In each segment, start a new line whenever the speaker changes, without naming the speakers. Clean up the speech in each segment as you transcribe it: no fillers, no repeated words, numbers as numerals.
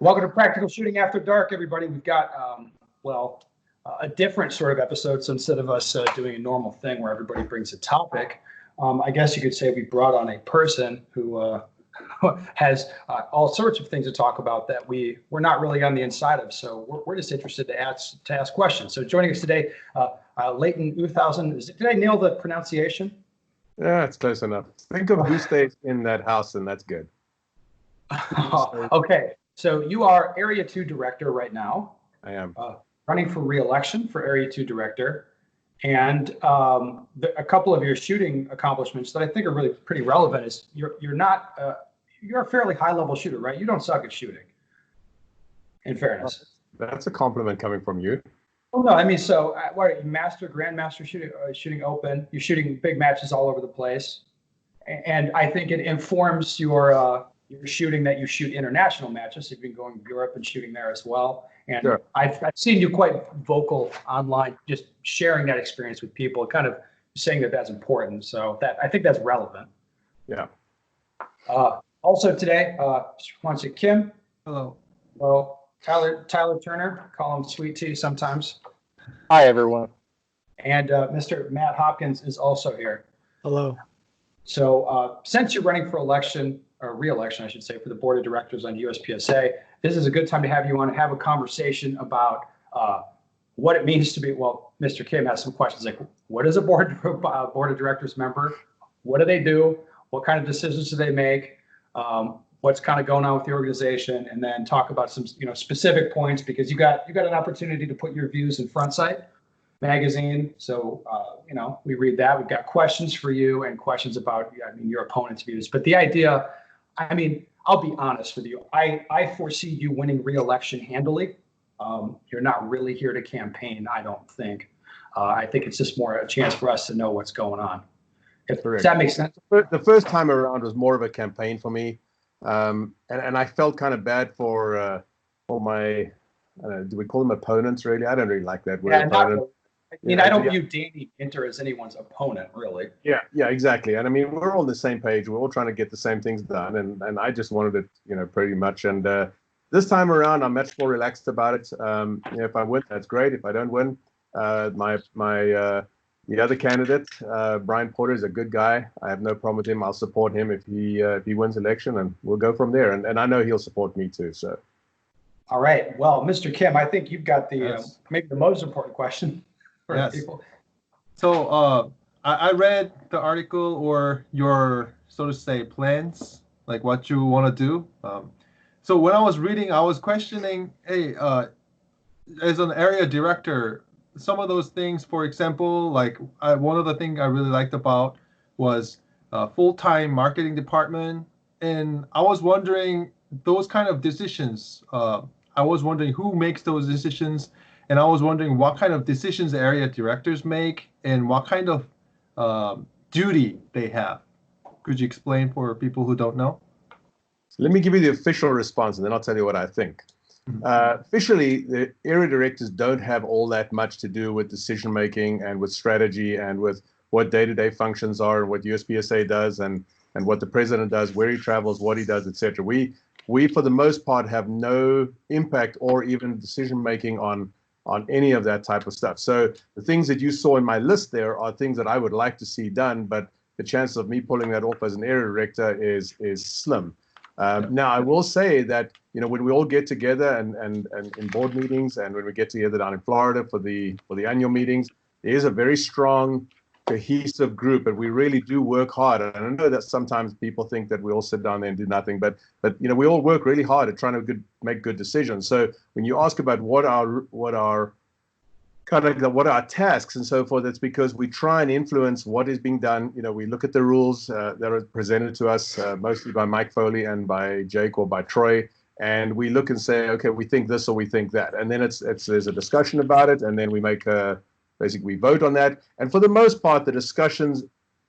Welcome to Practical Shooting After Dark, everybody. We've got, a different sort of episode. So instead of us doing a normal thing where everybody brings a topic, I guess you could say we brought on a person who has all sorts of things to talk about that we're not really on the inside of. So we're just interested to ask questions. So joining us today, Leighton Uthausen. Did I nail the pronunciation?
Yeah, it's close enough. Think of who stays in that house, and that's good.
Okay. So you are Area 2 Director right now.
I am.
Running for re-election for Area 2 Director. And a couple of your shooting accomplishments that I think are really pretty relevant is you're a fairly high-level shooter, right? You don't suck at shooting, in fairness.
That's a compliment coming from you.
Well, no, I mean, so what are you, grandmaster shooting open? You're shooting big matches all over the place. And I think it informs your shooting that you shoot international matches. You've been going to Europe and shooting there as well. And sure. I've seen you quite vocal online, just sharing that experience with people, kind of saying that that's important. So I think that's relevant.
Yeah.
Also today, Mr. Kim.
Hello.
Hello. Tyler Turner, call him Sweet Tea sometimes.
Hi, everyone.
And Mr. Matt Hopkins is also here.
Hello.
So since you're running for re-election, I should say, for the board of directors on USPSA, this is a good time to have you on and have a conversation about what it means to be, well, Mr. Kim has some questions like, what is a board of directors member? What do they do? What kind of decisions do they make? What's kind of going on with the organization? And then talk about some specific points, because you got an opportunity to put your views in Front Sight magazine. So, we read that. We've got questions for you and questions about, your opponent's views. But the idea, I'll be honest with you. I foresee you winning re-election handily. You're not really here to campaign, I don't think. I think it's just more a chance for us to know what's going on. Does that make sense?
The first time around was more of a campaign for me. And I felt kind of bad for my, do we call them opponents, really? I don't really like that word.
I don't view Danny Inter as anyone's opponent, really.
Yeah, exactly. And we're all on the same page. We're all trying to get the same things done. And I just wanted it, pretty much. And this time around, I'm much more relaxed about it. If I win, that's great. If I don't win, the other candidate, Brian Porter, is a good guy. I have no problem with him. I'll support him if he wins election, and we'll go from there. And I know he'll support me too. So.
All right. Well, Mr. Kim, I think you've got the maybe the most important question. People.
So I read the article or your, so to say, plans, like what you want to do. So when I was reading, I was questioning, hey, as an area director, some of those things, for example, like one of the things I really liked about was full-time marketing department. And I was wondering those kind of decisions. I was wondering who makes those decisions. And I was wondering what kind of decisions area directors make and what kind of duty they have. Could you explain for people who don't know?
Let me give you the official response, and then I'll tell you what I think. Officially, the area directors don't have all that much to do with decision-making and with strategy and with what day-to-day functions are and what USPSA does and what the president does, where he travels, what he does, etc. We, for the most part, have no impact or even decision-making on any of that type of stuff. So the things that you saw in my list there are things that I would like to see done, but the chances of me pulling that off as an area director is slim. Now, I will say that, when we all get together and in board meetings and when we get together down in Florida for the annual meetings, there is a very strong, cohesive group, and we really do work hard. And I know that sometimes people think that we all sit down there and do nothing, but we all work really hard at trying to make good decisions. So when you ask about what are tasks and so forth, it's because we try and influence what is being done. We look at the rules that are presented to us mostly by Mike Foley and by Jake or by Troy, and we look and say, okay, we think this or we think that, and then there's a discussion about it, and then we make basically we vote on that. And for the most part, the discussions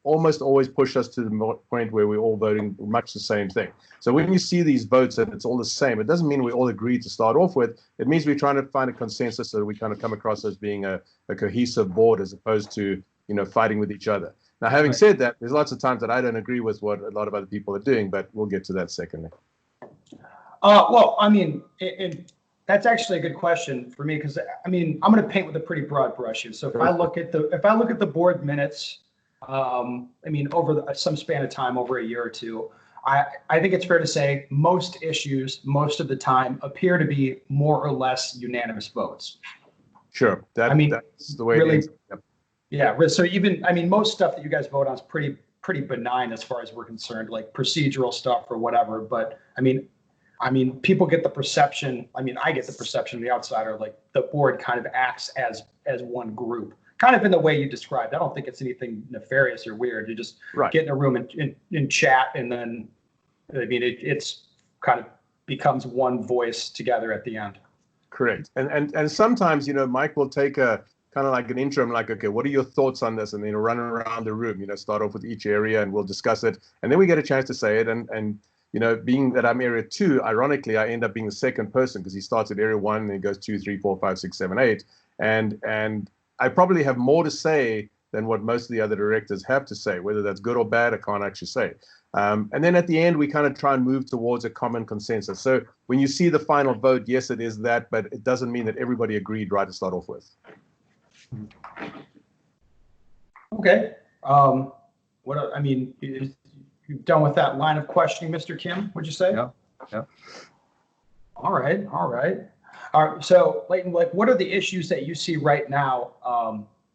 almost always push us to the point where we're all voting much the same thing. So when you see these votes and it's all the same, it doesn't mean we all agree to start off with. It means we're trying to find a consensus so that we kind of come across as being a cohesive board as opposed to, fighting with each other. Now, having said that, there's lots of times that I don't agree with what a lot of other people are doing, but we'll get to that secondly.
Well, I mean, that's actually a good question for me because I mean, I'm going to paint with a pretty broad brush here. So if I look at the board minutes, I mean, over some span of time, over a year or two, I think it's fair to say most issues, most of the time, appear to be more or less unanimous votes.
Sure,
I mean,
that's the way
really,
it is. Yep.
Yeah. So even, I mean, most stuff that you guys vote on is pretty benign as far as we're concerned, like procedural stuff or whatever. But I mean, people get the perception. I mean, I get the perception, the outsider, like the board kind of acts as one group, kind of in the way you described. I don't think it's anything nefarious or weird. You just get in a room and chat, and then, I mean, it's kind of becomes one voice together at the end.
Correct. And sometimes, you know, Mike will take a kind of like an interim, like, okay, what are your thoughts on this? And then run around the room, you know, start off with each area and we'll discuss it. And then we get a chance to say it. And you know, being that I'm area 2, ironically, I end up being the second person because he starts at area 1 and he goes 2, 3, 4, 5, 6, 7, 8. And I probably have more to say than what most of the other directors have to say. Whether that's good or bad, I can't actually say. And then at the end, we kind of try and move towards a common consensus. So when you see the final vote, yes, it is that, but it doesn't mean that everybody agreed right to start off with.
Okay. I mean, you're done with that line of questioning, Mr. Kim, would you say?
Yeah. Yeah.
All right. So, Leighton, like, what are the issues that you see right now?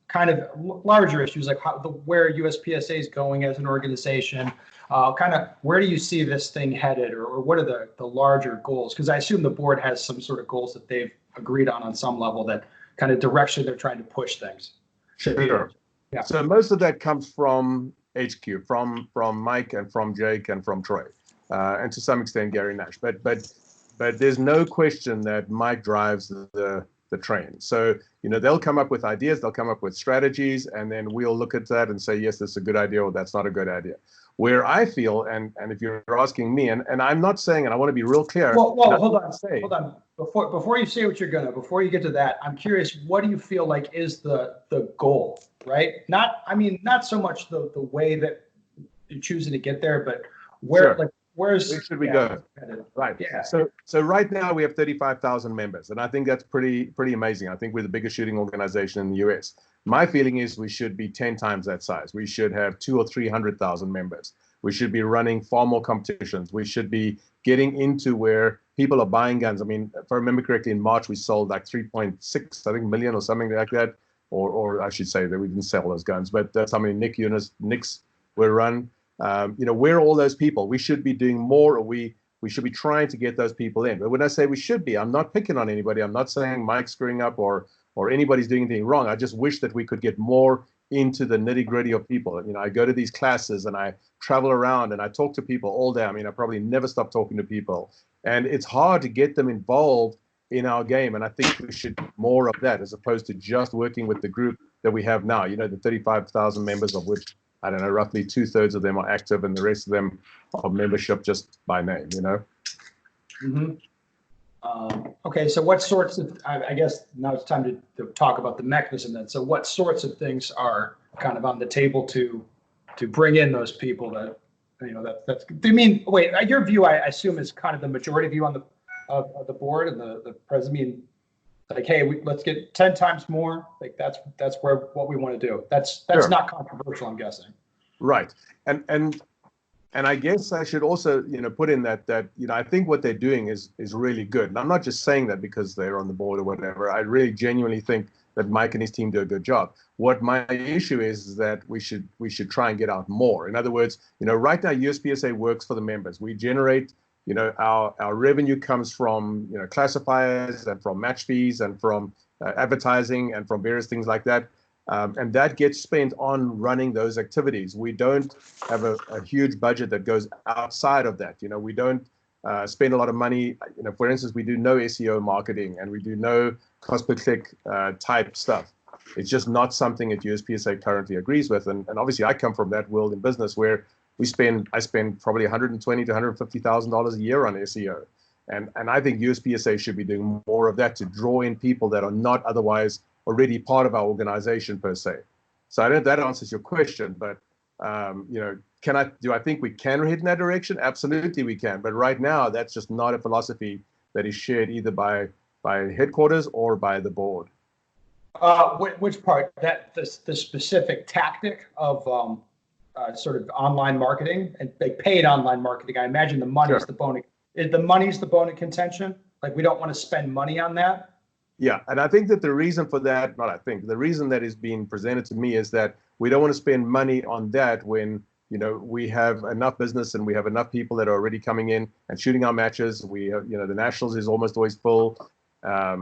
Kind of larger issues, like where USPSA is going as an organization. Kind of where do you see this thing headed, or what are the larger goals? Because I assume the board has some sort of goals that they've agreed on some level, that kind of direction they're trying to push things.
Sure. Yeah. So most of that comes from HQ, from Mike and from Jake and from Troy, and to some extent Gary Nash. But there's no question that Mike drives the train. So, you know, they'll come up with ideas, they'll come up with strategies, and then we'll look at that and say, yes, that's a good idea, or that's not a good idea. Where I feel, and if you're asking me, and I'm not saying, and I want to be real clear.
Well, hold on. Before you say what you're gonna, before you get to that, I'm curious, what do you feel like is the goal, right? Not so much the way that you're choosing to get there, but where,
Sure. Where should we go? Right.
Yeah.
So right now we have 35,000 members, and I think that's pretty amazing. I think we're the biggest shooting organization in the US. My feeling is we should be 10 times that size. We should have 200,000 or 300,000 members. We should be running far more competitions. We should be getting into where people are buying guns. I mean, if I remember correctly, in March we sold like 3.6, I think, million or something like that, or I should say that we didn't sell those guns, but that's how many NICs were run. You know, we're all those people. We should be doing more, or we should be trying to get those people in. But when I say we should be, I'm not picking on anybody. I'm not saying Mike's screwing up or anybody's doing anything wrong. I just wish that we could get more into the nitty-gritty of people. You know, I go to these classes and I travel around and I talk to people all day. I mean, I probably never stop talking to people. And it's hard to get them involved in our game. And I think we should do more of that, as opposed to just working with the group that we have now. You know, the 35,000 members, of which, I don't know, roughly 2/3 of them are active and the rest of them are membership just by name, you know?
Mm-hmm. Okay, so what sorts of, I guess now it's time to talk about the mechanism then. So what sorts of things are kind of on the table to bring in those people that, you know, that's, I mean, wait, your view, I assume, is kind of the majority view on the board and the president. I mean, like, hey, let's get 10 times more. Like that's what we want to do. That's
Sure.
Not controversial, I'm guessing.
Right. And I guess I should also, you know, put in that you know, I think what they're doing is really good. And I'm not just saying that because they're on the board or whatever. I really genuinely think that Mike and his team do a good job. What my issue is that we should try and get out more. In other words, you know, right now USPSA works for the members. We generate, you know, our revenue comes from, you know, classifiers and from match fees and from advertising and from various things like that. And that gets spent on running those activities. We don't have a huge budget that goes outside of that. You know, we don't spend a lot of money. You know, for instance, we do no SEO marketing and we do no cost per click type stuff. It's just not something that USPSA currently agrees with. And obviously, I come from that world in business where I spend probably $120,000 to $150,000 a year on SEO. And I think USPSA should be doing more of that to draw in people that are not otherwise already part of our organization per se. So I don't know if that answers your question, but Do I think we can head in that direction? Absolutely we can. But right now, that's just not a philosophy that is shared either by headquarters or by the board.
Which part? That the specific tactic of sort of online marketing and paid online marketing. I imagine the money is the bone. Is the money's the bone of contention? Like we don't want to spend money on that.
Yeah, and I think that the reason for that, the reason that is being presented to me is that we don't want to spend money on that when, we have enough business and we have enough people that are already coming in and shooting our matches. We have, the Nationals is almost always full. I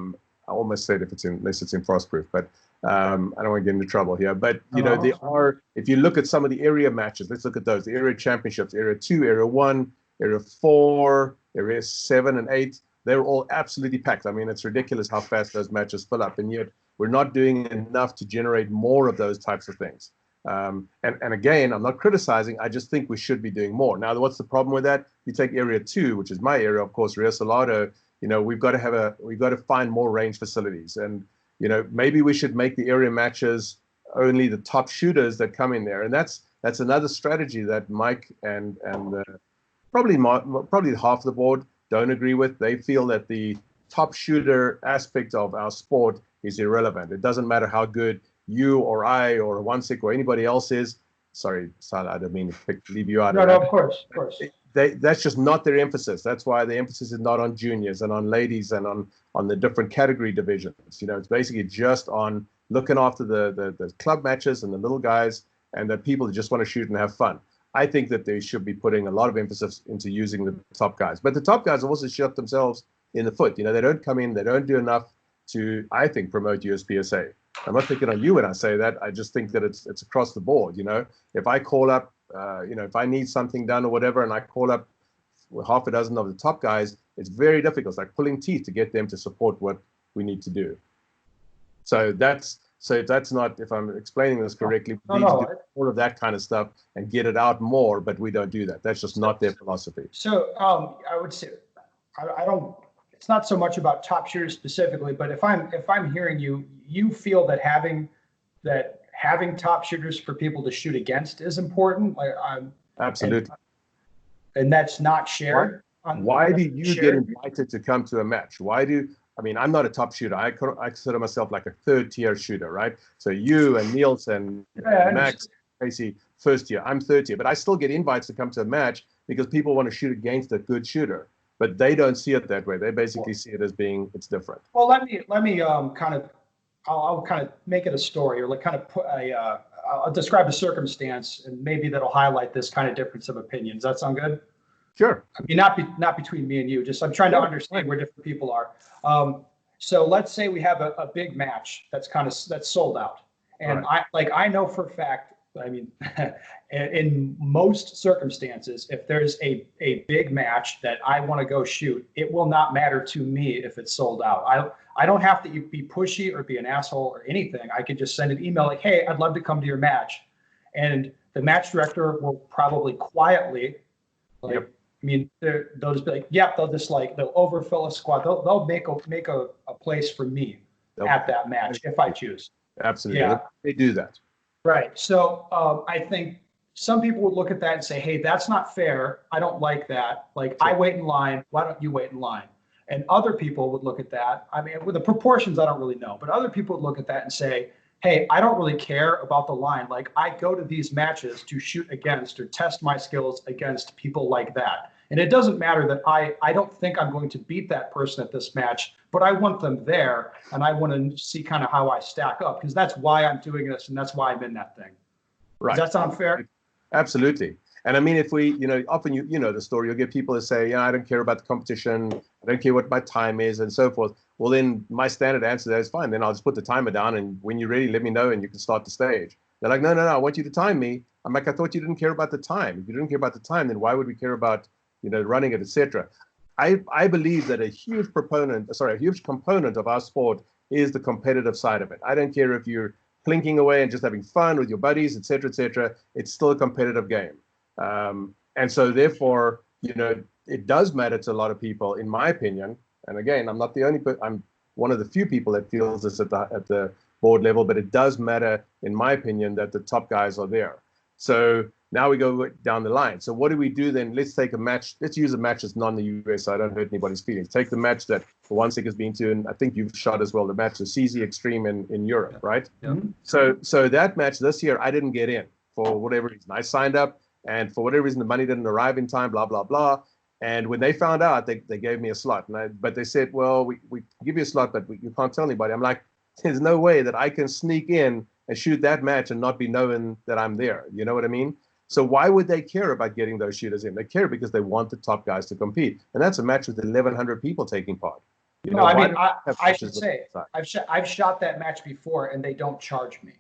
almost said unless it's in Frostproof, but I don't want to get into trouble here. But, there are, if you look at some of the area matches, let's look at those, the area championships, area 2, area 1, area 4, area 7 and 8. They're all absolutely packed. I mean, it's ridiculous how fast those matches fill up, and yet we're not doing enough to generate more of those types of things. And again, I'm not criticizing. I just think we should be doing more. Now, what's the problem with that? You take area 2, which is my area, of course, Rio Salado. We've got to find more range facilities, and maybe we should make the area matches only the top shooters that come in there, and that's another strategy that Mike and probably half the board don't agree with. They feel that the top shooter aspect of our sport is irrelevant. It doesn't matter how good you or I or Wansik or anybody else is. Sorry, Sal, I didn't mean to leave you out.
No, of course.
That's just not their emphasis. That's why the emphasis is not on juniors and on ladies and on the different category divisions. It's basically just on looking after the club matches and the little guys and the people that just want to shoot and have fun. I think that they should be putting a lot of emphasis into using the top guys. But the top guys have also shot themselves in the foot. They don't come in, they don't do enough to, I think, promote USPSA. I'm not picking on you when I say that. I just think that it's across the board. If I call up, if I need something done or whatever, and I call up half a dozen of the top guys, it's very difficult. It's like pulling teeth to get them to support what we need to do. So that's not, if I'm explaining this correctly, we need to do all of that kind of stuff and get it out more, but we don't do that. That's just not their philosophy.
So I would say, I don't, it's not so much about top shooters specifically, but if I'm hearing you feel that having top shooters for people to shoot against is important.
Absolutely.
And that's not shared.
Why do you get invited to come to a match? I'm not a top shooter. I consider myself like a third tier shooter, right? So you and Niels and Max, Casey, first tier. I'm third tier, but I still get invites to come to a match because people want to shoot against a good shooter, but they don't see it that way. They basically see it as being it's different.
Well, let me I'll kind of make it a story, or I'll describe a circumstance, and maybe that'll highlight this kind of difference of opinions. Does that sound good?
Sure.
I mean, not between me and you. Just I'm trying to understand where different people are. So let's say we have a big match that's sold out, and I know for a fact. I mean, in most circumstances, if there's a big match that I want to go shoot, it will not matter to me if it's sold out. I don't have to be pushy or be an asshole or anything. I could just send an email like, hey, I'd love to come to your match. And the match director will probably quietly, they'll just be like, yep, they'll overfill a squad. They'll make a place for me at that match if I choose.
Absolutely.
Yeah.
They do that.
Right. So I think some people would look at that and say, hey, that's not fair. I don't like that. Like, I wait in line. Why don't you wait in line? And other people would look at that. I mean, with the proportions, I don't really know. But other people would look at that and say, hey, I don't really care about the line. Like, I go to these matches to shoot against or test my skills against people like that. And it doesn't matter that I don't think I'm going to beat that person at this match, but I want them there, and I want to see kind of how I stack up, because that's why I'm doing this, and that's why I'm in that thing.
Right.
Does that sound fair?
Absolutely. And I mean, if we, often you know the story, you'll get people that say, I don't care about the competition, I don't care what my time is, and so forth. Well, then my standard answer to that is fine. Then I'll just put the timer down, and when you're ready, let me know, and you can start the stage. They're like, no, I want you to time me. I'm like, I thought you didn't care about the time. If you didn't care about the time, then why would we care about running it, etc. I believe that a huge component of our sport is the competitive side of it. I don't care if you're plinking away and just having fun with your buddies, etc., etc. It's still a competitive game, and so therefore, it does matter to a lot of people, in my opinion. And again, I'm not the only, but I'm one of the few people that feels this at the board level. But it does matter, in my opinion, that the top guys are there. So now we go down the line. So what do we do then? Let's take a match. Let's use a match that's non the US, so I don't hurt anybody's feelings. Take the match that Wansik has been to, and I think you've shot as well, the match, the CZ Extreme in Europe, right?
Yeah.
So that match this year, I didn't get in for whatever reason. I signed up, and for whatever reason, the money didn't arrive in time, blah, blah, blah. And when they found out, they gave me a slot. But they said, well, we give you a slot, but you can't tell anybody. I'm like, there's no way that I can sneak in and shoot that match and not be known that I'm there. You know what I mean? So why would they care about getting those shooters in? They care because they want the top guys to compete. And that's a match with 1,100 people taking part.
I should say, I've shot that match before, and they don't charge me.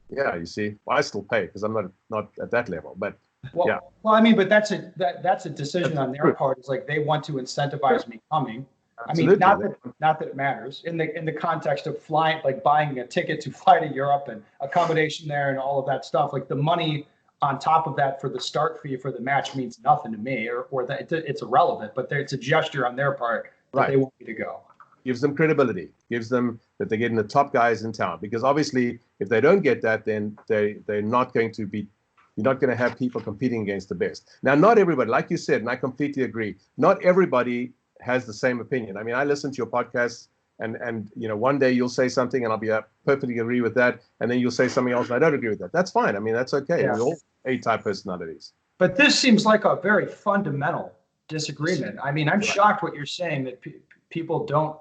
Yeah, you see, well, I still pay because I'm not at that level. But yeah.
Well, I mean, but that's a decision on their part. It's like they want to incentivize me coming.
Absolutely.
I mean, not that it matters in the context of flying, like buying a ticket to fly to Europe and accommodation there and all of that stuff. Like the money on top of that for the start fee for the match means nothing to me, or that it's irrelevant. But it's a gesture on their part that they want me to go.
Gives them credibility. Gives them that they're getting the top guys in town. Because obviously, if they don't get that, then they're not going to be. You're not going to have people competing against the best. Now, not everybody, like you said, and I completely agree. Not everybody has the same opinion. I mean, I listen to your podcast, and one day you'll say something, and I'll be perfectly agree with that, and then you'll say something else, and I don't agree with that. That's fine. I mean, that's okay.
Yeah.
We're all A-type personalities.
But this seems like a very fundamental disagreement. I mean, I'm shocked what you're saying that people don't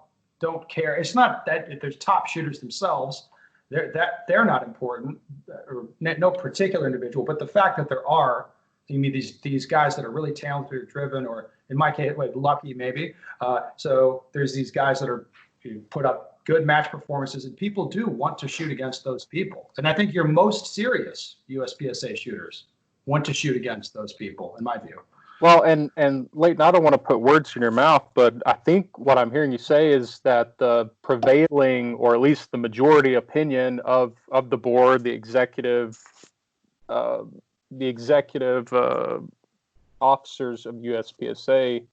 care. It's not that if there's top shooters themselves, they're not important, or no particular individual, but the fact that there are, you mean these guys that are really talented or driven, or in my case, like lucky maybe. So there's these guys that are put up good match performances, and people do want to shoot against those people. And I think your most serious USPSA shooters want to shoot against those people, in my view.
Well, and Leighton, I don't want to put words in your mouth, but I think what I'm hearing you say is that the prevailing, or at least the majority opinion of the board, the executive officers of USPSA,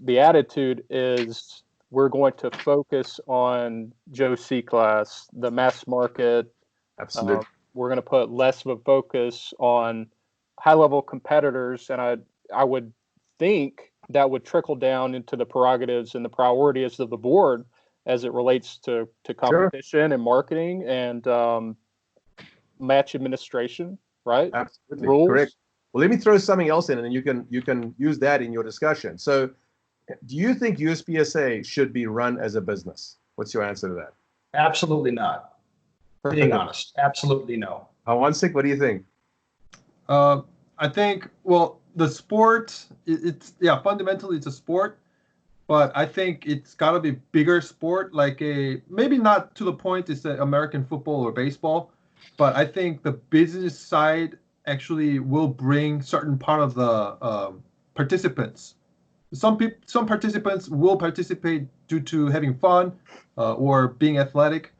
the attitude is we're going to focus on Joe C class, the mass market.
Absolutely.
We're going to put less of a focus on high-level competitors, and I would think that would trickle down into the prerogatives and the priorities of the board as it relates to competition and marketing and match administration, right?
Absolutely.
Rules.
Correct. Well, let me throw something else in, and then you can use that in your discussion. So, do you think USPSA should be run as a business? What's your answer to that?
Absolutely not. Being honest, absolutely no.
Wansik, what do you think?
I think, well, the sport, fundamentally it's a sport, but I think it's got to be bigger sport, like maybe not to the point it's American football or baseball, but I think the business side actually will bring certain part of the participants. Some participants will participate due to having fun or being athletic.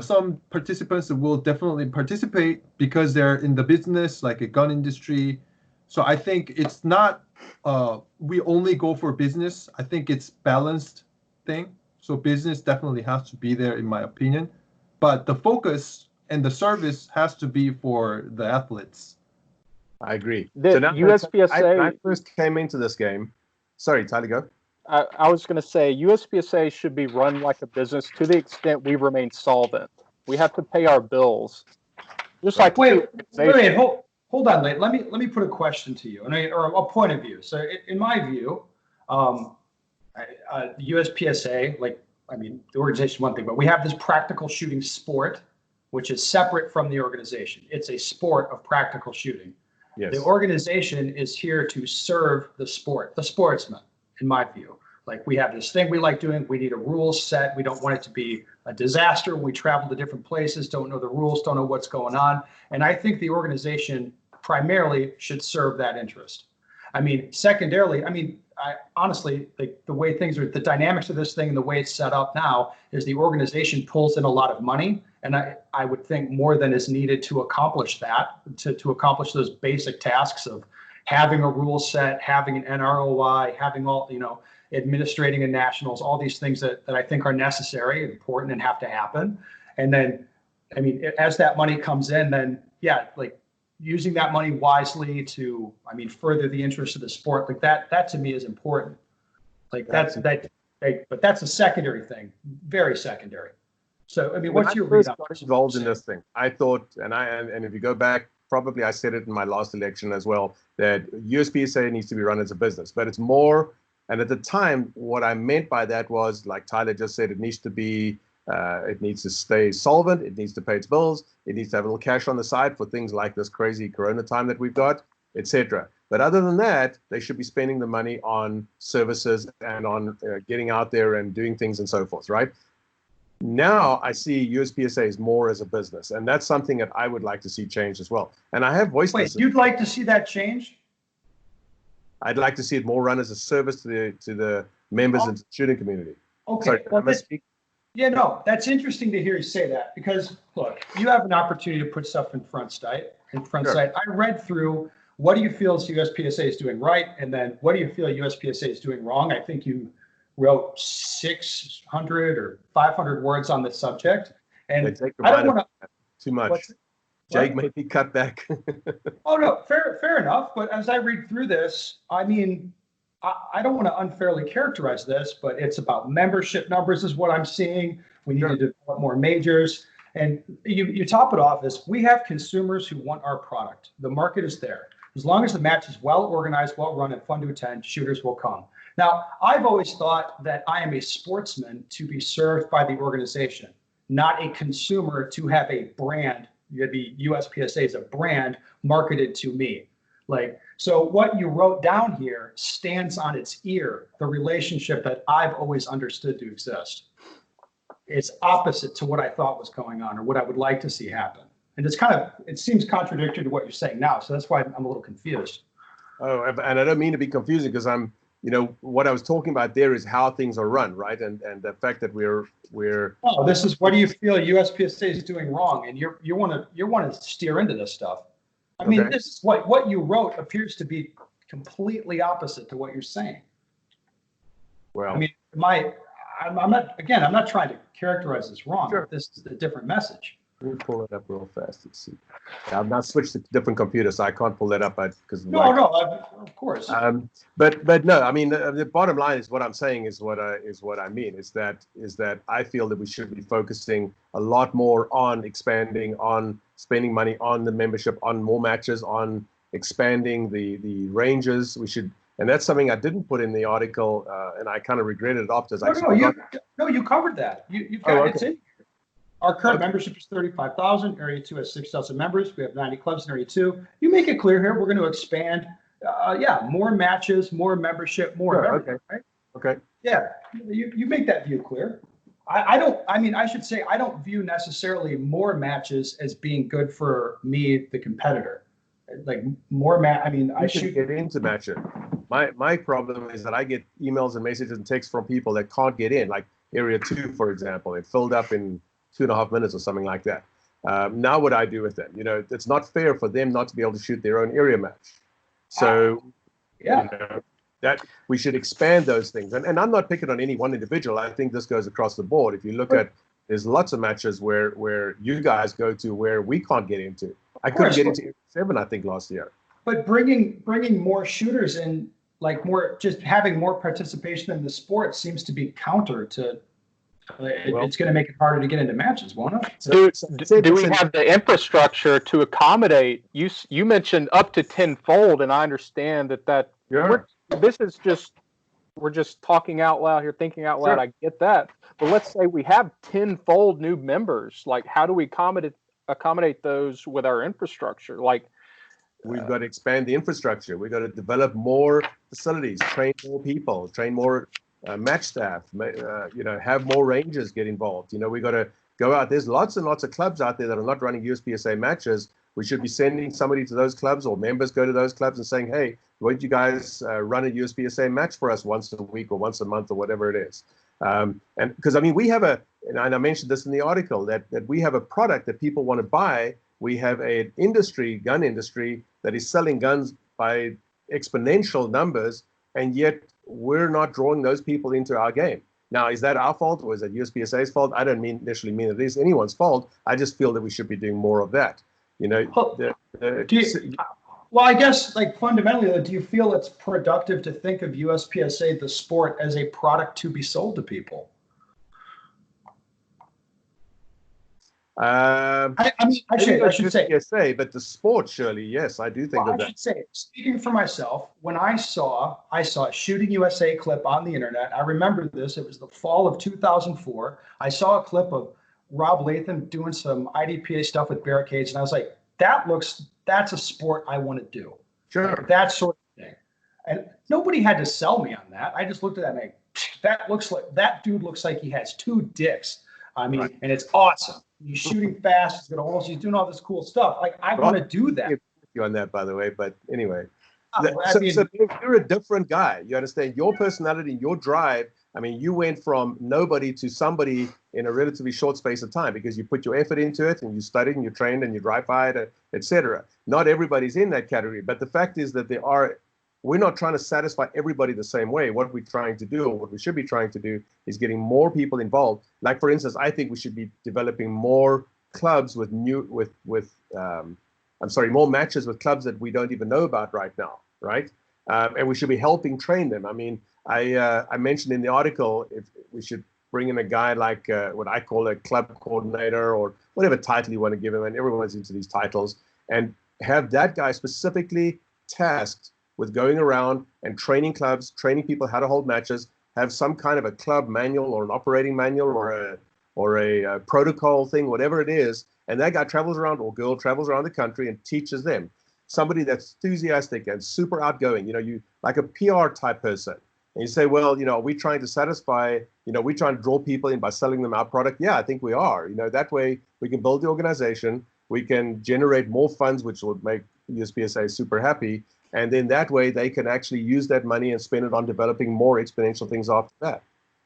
Some participants will definitely participate because they're in the business, like a gun industry. So I think it's not we only go for business. I think it's balanced thing. So business definitely has to be there, in my opinion. But the focus and the service has to be for the athletes.
I agree.
The USPSA.
I first came into this game. Sorry, Tyler, go.
I was going to say USPSA should be run like a business to the extent we remain solvent. We have to pay our bills. Just like
wait, hold on, Leighton. Let me put a question to you, or a point of view. So, in my view, USPSA, the organization, one thing, but we have this practical shooting sport, which is separate from the organization. It's a sport of practical shooting.
Yes.
The organization is here to serve the sportsman, in my view. Like, we have this thing we like doing. We need a rules set. We don't want it to be a disaster when we travel to different places, don't know the rules, don't know what's going on. And I think the organization primarily should serve that interest. I mean, secondarily, I honestly, the way things are, the dynamics of this thing and the way it's set up now is the organization pulls in a lot of money. And I would think more than is needed to accomplish that, to accomplish those basic tasks of having a rule set, having an NROI, having all, administrating in nationals, all these things that I think are necessary, important, and have to happen. And then, as that money comes in, then using that money wisely to, I mean, further the interest of the sport, like that to me is important. Like but that's a secondary thing, very secondary. So, I mean,
When
what's
I
your
first
read on
got
this?
involved in this thing, I thought, and if you go back, probably I said it in my last election as well, that USPSA needs to be run as a business, but it's more. And at the time, what I meant by that was, like Tyler just said, it needs to be, it needs to stay solvent, it needs to pay its bills, it needs to have a little cash on the side for things like this crazy Corona time that we've got, etc. But other than that, they should be spending the money on services and on getting out there and doing things and so forth, right? Now I see USPSA as more as a business, and that's something that I would like to see change as well. And I have voiced this.
Wait, you'd like to see that change?
I'd like to see it more run as a service to the members and student community.
Okay.
Sorry,
Well,
I speak?
yeah, no, that's interesting to hear you say that, because look, you have an opportunity to put stuff in front site.
Sure.
I read through what do you feel USPSA is doing right, and then what do you feel USPSA is doing wrong. I think you wrote 600 or 500 words on this subject, and I don't want to
too much. Jake made me cut back.
Oh no, fair enough. But as I read through this, I mean, I don't want to unfairly characterize this, but it's about membership numbers is what I'm seeing. We need to develop more majors. And you top it off as we have consumers who want our product. The market is there. As long as the match is well organized, well run, and fun to attend, shooters will come. Now, I've always thought that I am a sportsman to be served by the organization, not a consumer to have a brand. The USPSA is a brand marketed to me. Like, so what you wrote down here stands on its ear, the relationship that I've always understood to exist. It's opposite to what I thought was going on or what I would like to see happen. And it seems contradictory to what you're saying now. So that's why I'm a little confused.
Oh, and I don't mean to be confusing, because what I was talking about there is how things are run, right? And the fact that we're.
Oh, this is what do you feel USPSA is doing wrong, and you want to steer into this stuff. I mean, this is what you wrote appears to be completely opposite to what you're saying.
Well,
I mean, I'm not trying to characterize this wrong. Sure. This is a different message.
Let me pull it up real fast. Let's see. I've now switched to different computers, so I can't pull that up because.
Of course.
But no, I mean the bottom line is what I'm saying is what I mean is that I feel that we should be focusing a lot more on expanding, on spending money on the membership, on more matches, on expanding the ranges. We should, and that's something I didn't put in the article, and I kind of regretted it after.
You covered that. You've got it's in. Our current membership is 35,000. Area 2 has 6,000 members. We have 90 clubs in Area 2. You make it clear here. We're going to expand. More matches, more membership, more.
Okay. Right? Okay.
Yeah, you make that view clear. I should say I don't view necessarily more matches as being good for me, the competitor. Like more I should
get into matches. My problem is that I get emails and messages and texts from people that can't get in, like Area 2, for example. It filled up in 2.5 minutes or something like that. Now what I do with them, it's not fair for them not to be able to shoot their own area match. So that we should expand those things. And I'm not picking on any one individual. I think this goes across the board. If you look at, there's lots of matches where you guys go to where we can't get into. I couldn't get into Area 7, I think, last year.
But bringing more shooters in, like just having more participation in the sport seems to be counter to. It's going to make it harder to get into matches, won't it?
Do we have the infrastructure to accommodate? You mentioned up to tenfold, and I understand that we're just talking out loud here, thinking out loud. Sure. I get that, but let's say we have tenfold new members. Like, how do we accommodate those with our infrastructure? Like,
we've got to expand the infrastructure. We've got to develop more facilities, train more people, train more. Match staff, have more rangers get involved. We got to go out. There's lots and lots of clubs out there that are not running USPSA matches. We should be sending somebody to those clubs, or members go to those clubs and saying, hey, why don't you guys run a USPSA match for us once a week or once a month or whatever it is. And because, we have and I mentioned this in the article, that we have a product that people want to buy. We have an gun industry that is selling guns by exponential numbers, and yet we're not drawing those people into our game. Now, is that our fault or is that USPSA's fault? I don't initially mean it is anyone's fault. I just feel that we should be doing more of that. The
Do you, well, I guess like fundamentally, though, do you feel it's productive to think of USPSA, the sport, as a product to be sold to people? I mean, I should say,
USPSA, but the sport, surely, yes, I do think
well,
of
I
that.
should say, speaking for myself, when I saw a Shooting USA clip on the internet, I remember this. It was the fall of 2004. I saw a clip of Rob Latham doing some IDPA stuff with barricades, and I was like, that's a sport I want to do.
Sure.
Like, that sort of thing. And nobody had to sell me on that. I just looked at that and that dude looks like he has two dicks. I mean, right. And it's awesome. He's shooting fast. He's doing all this cool stuff. Like, I want to do that.
You on that, by the way, but anyway.
So
you're a different guy. You understand your personality, your drive. I mean, you went from nobody to somebody in a relatively short space of time because you put your effort into it and you studied and you trained and you drive by it, etc. Not everybody's in that category, but the fact is that we're not trying to satisfy everybody the same way. What we're trying to do, or what we should be trying to do, is getting more people involved. Like, for instance, I think we should be developing more clubs with more matches with clubs that we don't even know about right now, right? And we should be helping train them. I mean, I mentioned in the article if we should bring in a guy like what I call a club coordinator or whatever title you want to give him, and everyone's into these titles, and have that guy specifically tasked with going around and training clubs, training people how to hold matches, have some kind of a club manual or an operating manual or a protocol thing, whatever it is. And that guy travels around, or girl travels around the country and teaches them. Somebody that's enthusiastic and super outgoing, you like a PR type person. And you say, well, are we trying to satisfy, we trying to draw people in by selling them our product? Yeah, I think we are. That way we can build the organization, we can generate more funds, which would make USPSA super happy. And then that way they can actually use that money and spend it on developing more exponential things after that.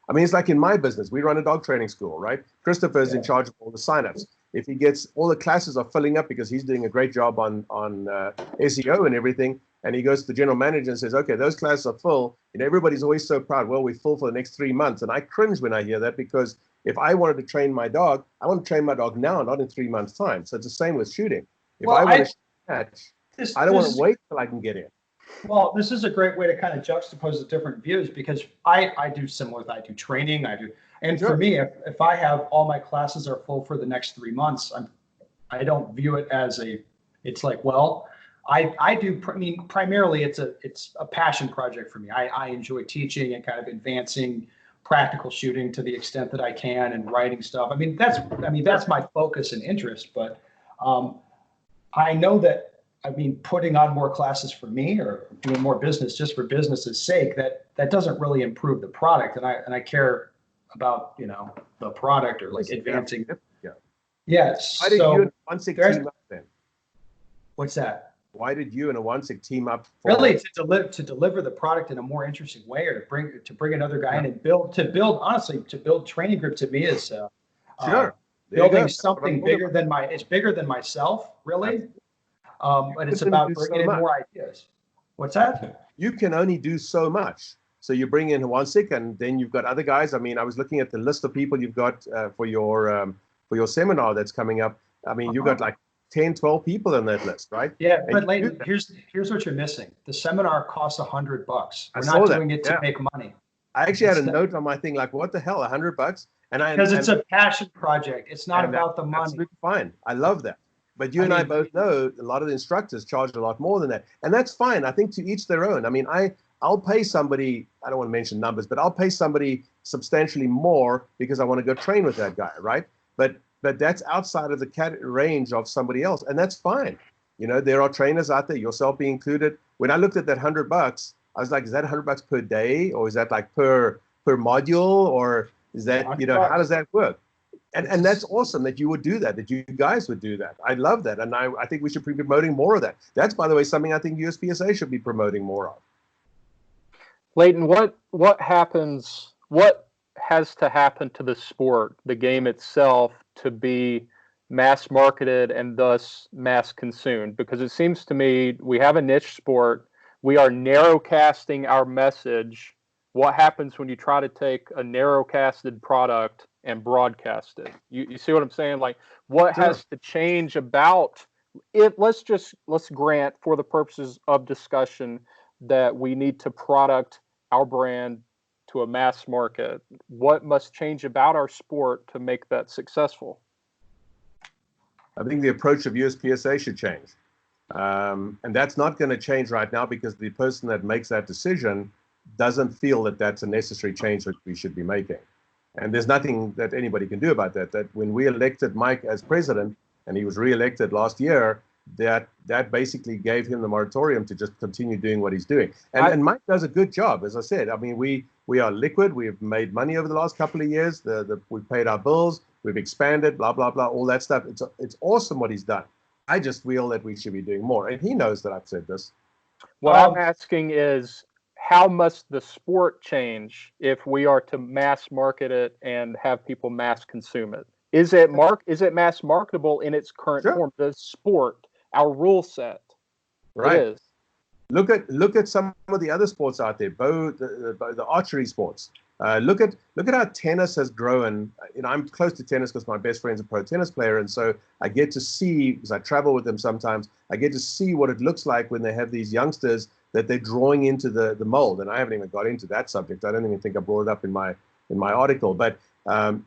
I mean, it's like in my business, we run a dog training school, right? Christopher's in charge of all the signups. If he gets, all the classes are filling up because he's doing a great job on SEO and everything. And he goes to the general manager and says, okay, those classes are full. Everybody's always so proud. Well, we're full for the next 3 months. And I cringe when I hear that, because if I wanted to train my dog, I want to train my dog now, not in 3 months' time. So it's the same with shooting. If I want to match, I don't want to wait till I can get in.
Well, this is a great way to kind of juxtapose the different views, because I do similar. I do training. And sure. For me, if I have all my classes are full for the next 3 months, I don't view it as it's like, well, I do. I mean, primarily it's a passion project for me. I enjoy teaching and kind of advancing practical shooting to the extent that I can, and writing stuff. I mean, that's my focus and interest. But I know that, putting on more classes for me or doing more business just for business's sake, that doesn't really improve the product. And I care about, the product, or like advancing.
Yeah.
Yes.
Why did you and a OneSig team up then?
What's that?
Why did you and a OneSig team up?
Really, to deliver the product in a more interesting way, or to bring another guy in and build training group, to me is
sure.
Building something bigger than myself, really. But it's about bringing in more ideas. What's that?
You can only do so much. So you bring in OneSig, and then you've got other guys. I mean, I was looking at the list of people you've got for your seminar that's coming up. I mean, you've got like 10, 12 people on that list, right?
Yeah, but Leighton, here's what you're missing. The seminar costs $100. We're not doing it to make money.
I actually had a note on my thing like, what the hell, $100?
Because it's a passion project. It's not about the money.
Absolutely fine. I love that. But you and I both know a lot of the instructors charge a lot more than that. And that's fine. I think to each their own. I mean, I'll pay somebody, I don't want to mention numbers, but I'll pay somebody substantially more because I want to go train with that guy, right? But that's outside of the range of somebody else. And that's fine. There are trainers out there, yourself being included. When I looked at that $100, I was like, is that $100 per day? Or is that like per module? Or is that, how does that work? And that's awesome that you would do that you guys would do that. I love that. And I think we should be promoting more of that. That's, by the way, something I think USPSA should be promoting more of.
Leighton, what has to happen to the sport, the game itself, to be mass marketed and thus mass consumed? Because it seems to me we have a niche sport. We are narrowcasting our message. What happens when you try to take a narrowcasted product and broadcast it? You see what I'm saying? Like, what has to change about let's grant for the purposes of discussion that we need to product our brand to a mass market. What must change about our sport to make that successful?
I think the approach of USPSA should change. And that's not going to change right now because the person that makes that decision doesn't feel that that's a necessary change that we should be making. And there's nothing that anybody can do about that. That when we elected Mike as president and he was re-elected last year, that basically gave him the moratorium to just continue doing what he's doing. And Mike does a good job, as I said. I mean, we are liquid. We've made money over the last couple of years. We've paid our bills. We've expanded, blah, blah, blah, all that stuff. It's awesome what he's done. I just feel that we should be doing more. And he knows that I've said this.
What I'm asking is, how must the sport change if we are to mass market it and have people mass consume it? Is it mass marketable in its current form? The sport, our rule set.
Right.
It is.
Look at some of the other sports out there, the archery sports. Look at how tennis has grown. You know, I'm close to tennis because my best friend's a pro tennis player, and so I get to see, because I travel with them sometimes, I get to see what it looks like when they have these youngsters that they're drawing into the mold. And I haven't even got into that subject. I don't even think I brought it up in my article. But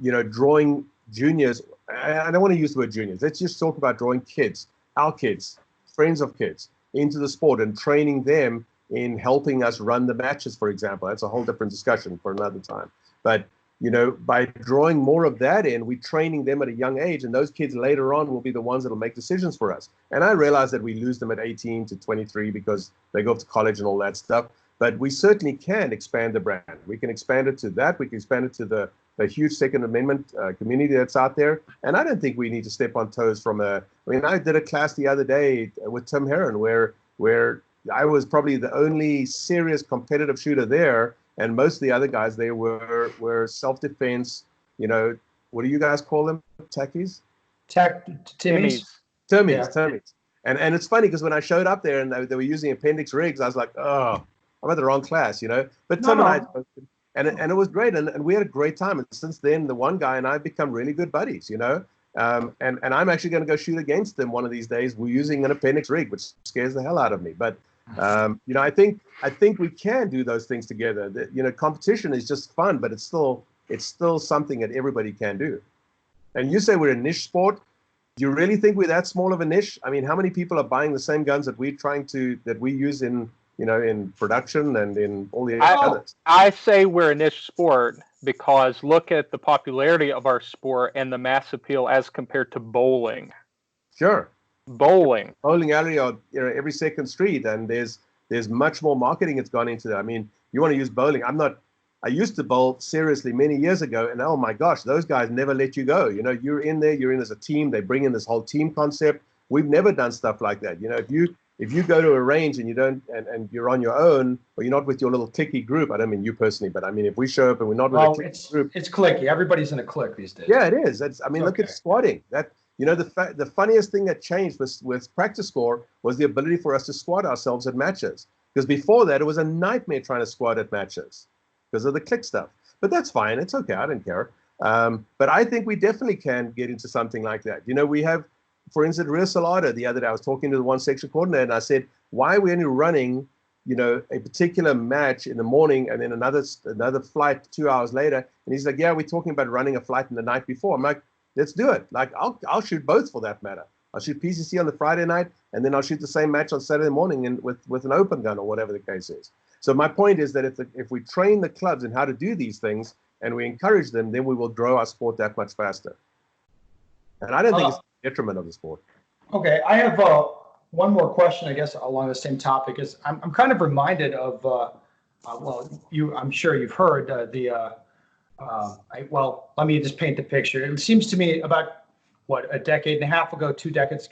you know, drawing juniors. I don't want to use the word juniors. Let's just talk about drawing kids, our kids, friends of kids, into the sport and training them in helping us run the matches, for example. That's a whole different discussion for another time. But, you know, by drawing more of that in, we're training them at a young age, and those kids later on will be the ones that will make decisions for us. And I realize that we lose them at 18 to 23 because they go off to college and all that stuff. But we certainly can expand the brand. We can expand it to that. We can expand it to the huge Second Amendment community that's out there. And I don't think we need to step on toes from I mean, I did a class the other day with Tim Herron where I was probably the only serious competitive shooter there, and most of the other guys there were self-defense. You know, what do you guys call them? Techies?
Timmies.
Termies. And it's funny because when I showed up there and they were using appendix rigs, I was like, oh, I'm at the wrong class, you know. But Tim and I, and it was great, and we had a great time. And since then, the one guy and I have become really good buddies, you know. And I'm actually going to go shoot against them one of these days. We're using an appendix rig, which scares the hell out of me. But you know, I think we can do those things together. You know, competition is just fun, but it's still something that everybody can do. And you say we're a niche sport. Do you really think we're that small of a niche? I mean, how many people are buying the same guns that we use in, you know, in production and in all the others?
I say we're a niche sport because look at the popularity of our sport and the mass appeal as compared to bowling.
Sure.
Bowling
alley or, you know, every second street, and there's much more marketing that's gone into that. I mean, you want to use bowling. I used to bowl seriously many years ago, and oh my gosh, those guys never let you go. You know, you're in as a team. They bring in this whole team concept. We've never done stuff like that. You know, if you go to a range and you don't, and you're on your own, or you're not with your little cliquey group, I don't mean you personally, but I mean, if we show up and we're not with a cliquey group.
It's cliquey. Everybody's in a clique these days.
Yeah, it is. Look at squatting. You know, the funniest thing that changed with practice score was the ability for us to squat ourselves at matches. Because before that, it was a nightmare trying to squat at matches because of the click stuff. But that's fine. It's okay. I don't care. But I think we definitely can get into something like that. You know, we have, for instance, Rio Salada the other day. I was talking to the one section coordinator, and I said, why are we only running, you know, a particular match in the morning and then another flight 2 hours later? And he's like, yeah, we're talking about running a flight in the night before. I'm like, let's do it. Like, I'll shoot both for that matter. I'll shoot PCC on the Friday night, and then I'll shoot the same match on Saturday morning and with an open gun or whatever the case is. So my point is that if we train the clubs in how to do these things and we encourage them, then we will grow our sport that much faster. And I don't think it's a detriment of the sport.
Okay, I have one more question, I guess, along the same topic. Is I'm kind of reminded of, I'm sure you've heard let me just paint the picture. It seems to me about a decade and a half ago, 2 decades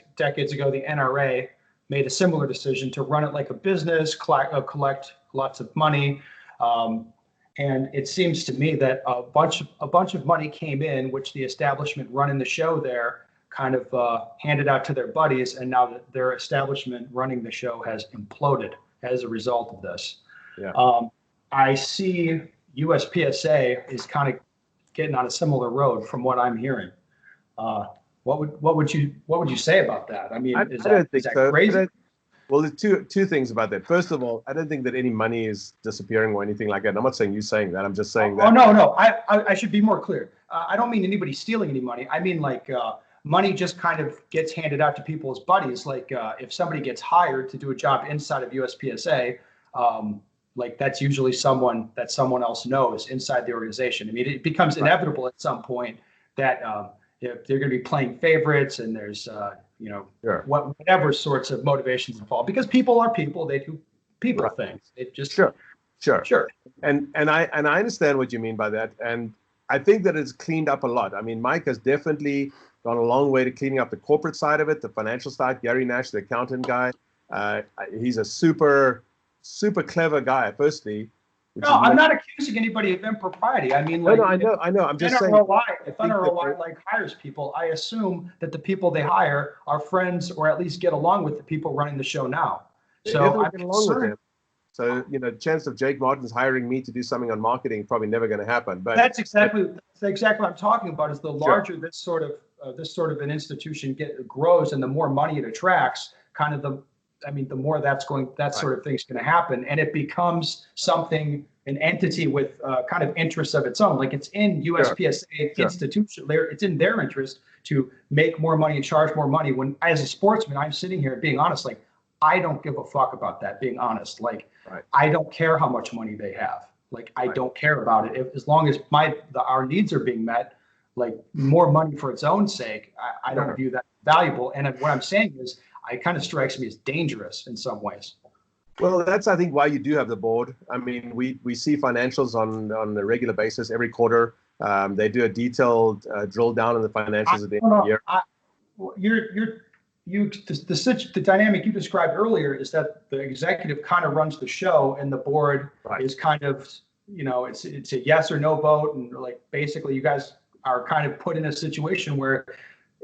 ago, the NRA made a similar decision to run it like a business, collect lots of money. And it seems to me that a bunch of money came in, which the establishment running the show there kind of handed out to their buddies. And now that their establishment running the show has imploded as a result of this. Yeah. I see USPSA is kind of getting on a similar road from what I'm hearing. What would you say about that? I mean,
I
is
don't think
that
so.
crazy?
Well, there's two things about that. First of all, I don't think that any money is disappearing or anything like that. And I'm not saying you saying that. I'm just saying that.
Oh, no. I should be more clear. I don't mean anybody stealing any money. I mean like money just kind of gets handed out to people as buddies. Like if somebody gets hired to do a job inside of USPSA, like that's usually someone that someone else knows inside the organization. I mean, it becomes inevitable at some point that if they're going to be playing favorites and there's
Sure.
whatever sorts of motivations involved, because people are people. They do people things. It just
Sure. And I understand what you mean by that. And I think that it's cleaned up a lot. I mean, Mike has definitely gone a long way to cleaning up the corporate side of it, the financial side. Gary Nash, the accountant guy, he's a super clever guy, firstly.
No, I'm not accusing anybody of impropriety. I mean, like,
no, I know. I'm just saying.
If NROI like hires people, I assume that the people they hire are friends or at least get along with the people running the show now. So I'm
get along with
concerned.
them. So, chance of Jake Martin's hiring me to do something on marketing probably never going to happen. But
that's exactly what I'm talking about. Is the larger this sort of an institution grows and the more money it attracts, the more that sort of thing's going to happen, and it becomes an entity with kind of interests of its own. Like it's in USPSA institution, it's in their interest to make more money and charge more money. When, as a sportsman, I'm sitting here being honest, like I don't give a fuck about that. Being honest, like I don't care how much money they have. Like I don't care about it as long as our needs are being met. Like more money for its own sake, I don't view that valuable. And what I'm saying is, it kind of strikes me as dangerous in some ways.
Well, that's, I think, why you do have the board. I mean, we see financials on a regular basis every quarter. They do a detailed drill down on the financials at the end of the year.
The dynamic you described earlier is that the executive kind of runs the show and the board is kind of, it's a yes or no vote. And like, basically you guys are kind of put in a situation where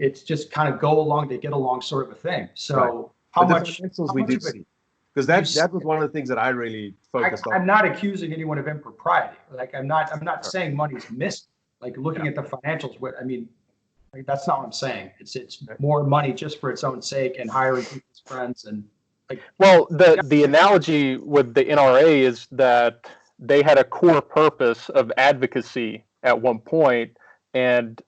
it's just kind of go along to get along sort of a thing. So how much
we did see? Because that was one of the things that I really focused on.
I'm not accusing anyone of impropriety. Like I'm not saying money's missed. Like looking at the financials, like, that's not what I'm saying. It's more money just for its own sake and hiring people's friends and like.
Well, the analogy with the NRA is that they had a core purpose of advocacy at one point, and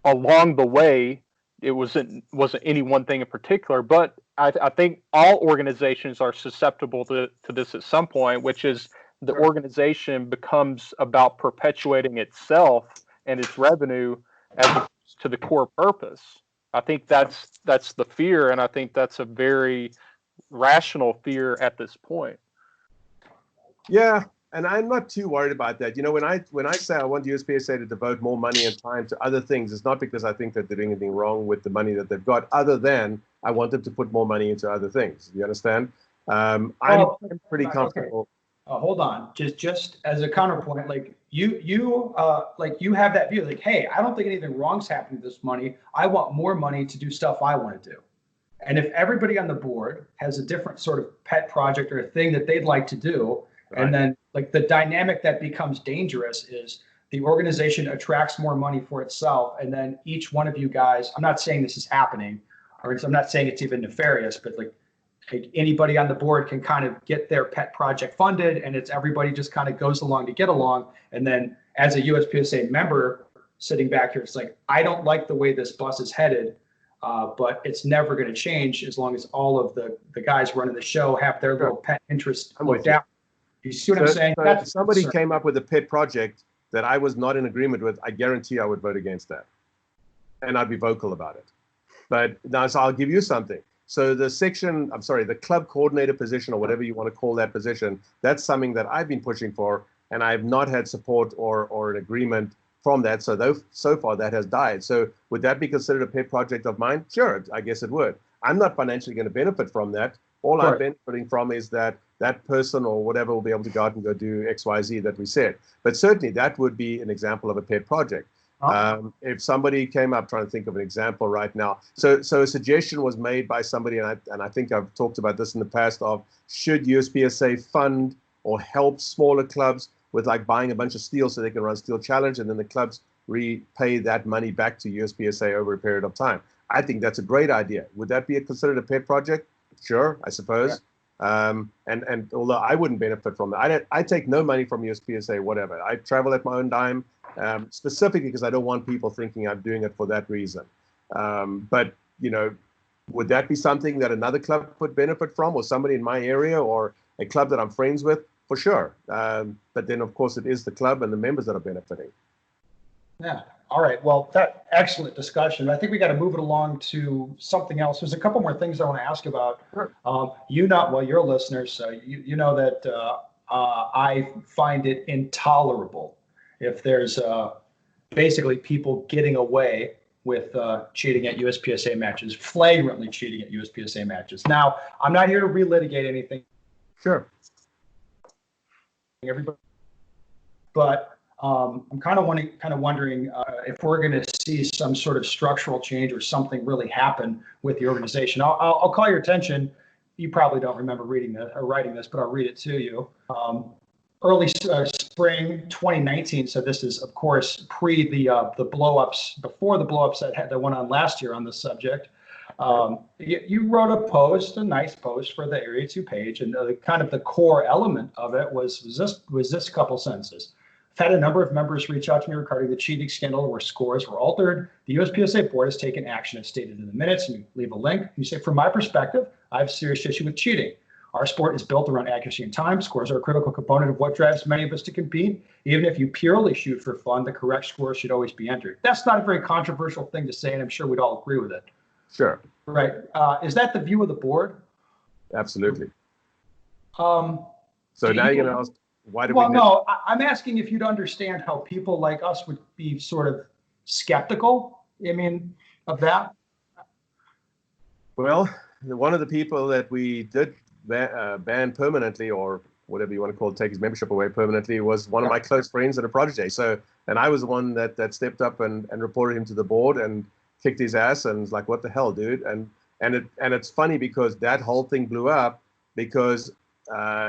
along the way, it wasn't any one thing in particular, but I think all organizations are susceptible to this at some point, which is the organization becomes about perpetuating itself and its revenue as opposed to the core purpose. I think that's the fear, and I think that's a very rational fear at this point.
Yeah, and I'm not too worried about that. When I say I want USPSA to devote more money and time to other things, it's not because I think that they're doing anything wrong with the money that they've got, other than I want them to put more money into other things. You understand? I'm pretty comfortable.
Okay. Hold on, just as a counterpoint, like you have that view, like, hey, I don't think anything wrong's happening with this money. I want more money to do stuff I want to do. And if everybody on the board has a different sort of pet project or a thing that they'd like to do, and then like the dynamic that becomes dangerous is the organization attracts more money for itself. And then each one of you guys, I'm not saying this is happening, or I'm not saying it's even nefarious, but like anybody on the board can kind of get their pet project funded, and it's everybody just kind of goes along to get along. And then as a USPSA member sitting back here, it's like, I don't like the way this bus is headed, but it's never going to change as long as all of the guys running the show have their little pet interest looked out. You see what I'm saying?
If somebody came up with a pet project that I was not in agreement with, I guarantee I would vote against that. And I'd be vocal about it. But now, so I'll give you something. So the club coordinator position, or whatever you want to call that position, that's something that I've been pushing for, and I've not had support or an agreement from that. So far that has died. So would that be considered a pet project of mine? Sure, I guess it would. I'm not financially going to benefit from that. All I'm benefiting from is that person or whatever will be able to go out and go do X, Y, Z that we said. But certainly that would be an example of a pet project. If somebody came up, trying to think of an example right now. So a suggestion was made by somebody, and I think I've talked about this in the past, of should USPSA fund or help smaller clubs with like buying a bunch of steel so they can run Steel Challenge, and then the clubs repay that money back to USPSA over a period of time. I think that's a great idea. Would that be considered a pet project? Sure, I suppose. Yeah. And although I wouldn't benefit from that, I take no money from USPSA, whatever. I travel at my own dime, specifically because I don't want people thinking I'm doing it for that reason. But, you know, would that be something that another club would benefit from, or somebody in my area, or a club that I'm friends with? For sure. But then, of course, it is the club and the members that are benefiting.
Yeah. All right. Well, that excellent discussion. I think we got to move it along to something else. There's a couple more things I want to ask about.
Sure.
Your listeners, you know that I find it intolerable if there's basically people getting away with cheating at USPSA matches, flagrantly cheating at USPSA matches. Now, I'm not here to relitigate anything.
Sure.
Everybody, but I'm kind of wondering if we're going to see some sort of structural change or something really happen with the organization. I'll call your attention. You probably don't remember reading this or writing this, but I'll read it to you. Early spring 2019. So this is, of course, pre the blowups, before the blowups that went on last year on this subject. You wrote a post, a nice post for the Area 2 page, and kind of the core element of it was this couple sentences. I've had a number of members reach out to me regarding the cheating scandal where scores were altered. The USPSA board has taken action as stated in the minutes, and you leave a link. You say, from my perspective, I have a serious issue with cheating. Our sport is built around accuracy and time. Scores are a critical component of what drives many of us to compete. Even if you purely shoot for fun, the correct score should always be entered. That's not a very controversial thing to say, and I'm sure we'd all agree with it.
Sure.
Right. Is that the view of the board?
Absolutely. So now you're going to ask, why do we?
Well, no, I'm asking if you'd understand how people like us would be sort of skeptical, of that.
Well, one of the people that we did ban permanently, or whatever you want to call it, take his membership away permanently, was one of my close friends at a protege. So, and I was the one that stepped up and reported him to the board and kicked his ass and was like, what the hell, dude? And it's funny because that whole thing blew up because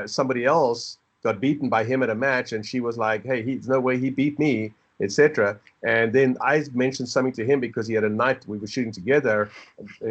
somebody else got beaten by him at a match, and she was like, hey, there's no way he beat me, etc. And then I mentioned something to him because he had a night we were shooting together.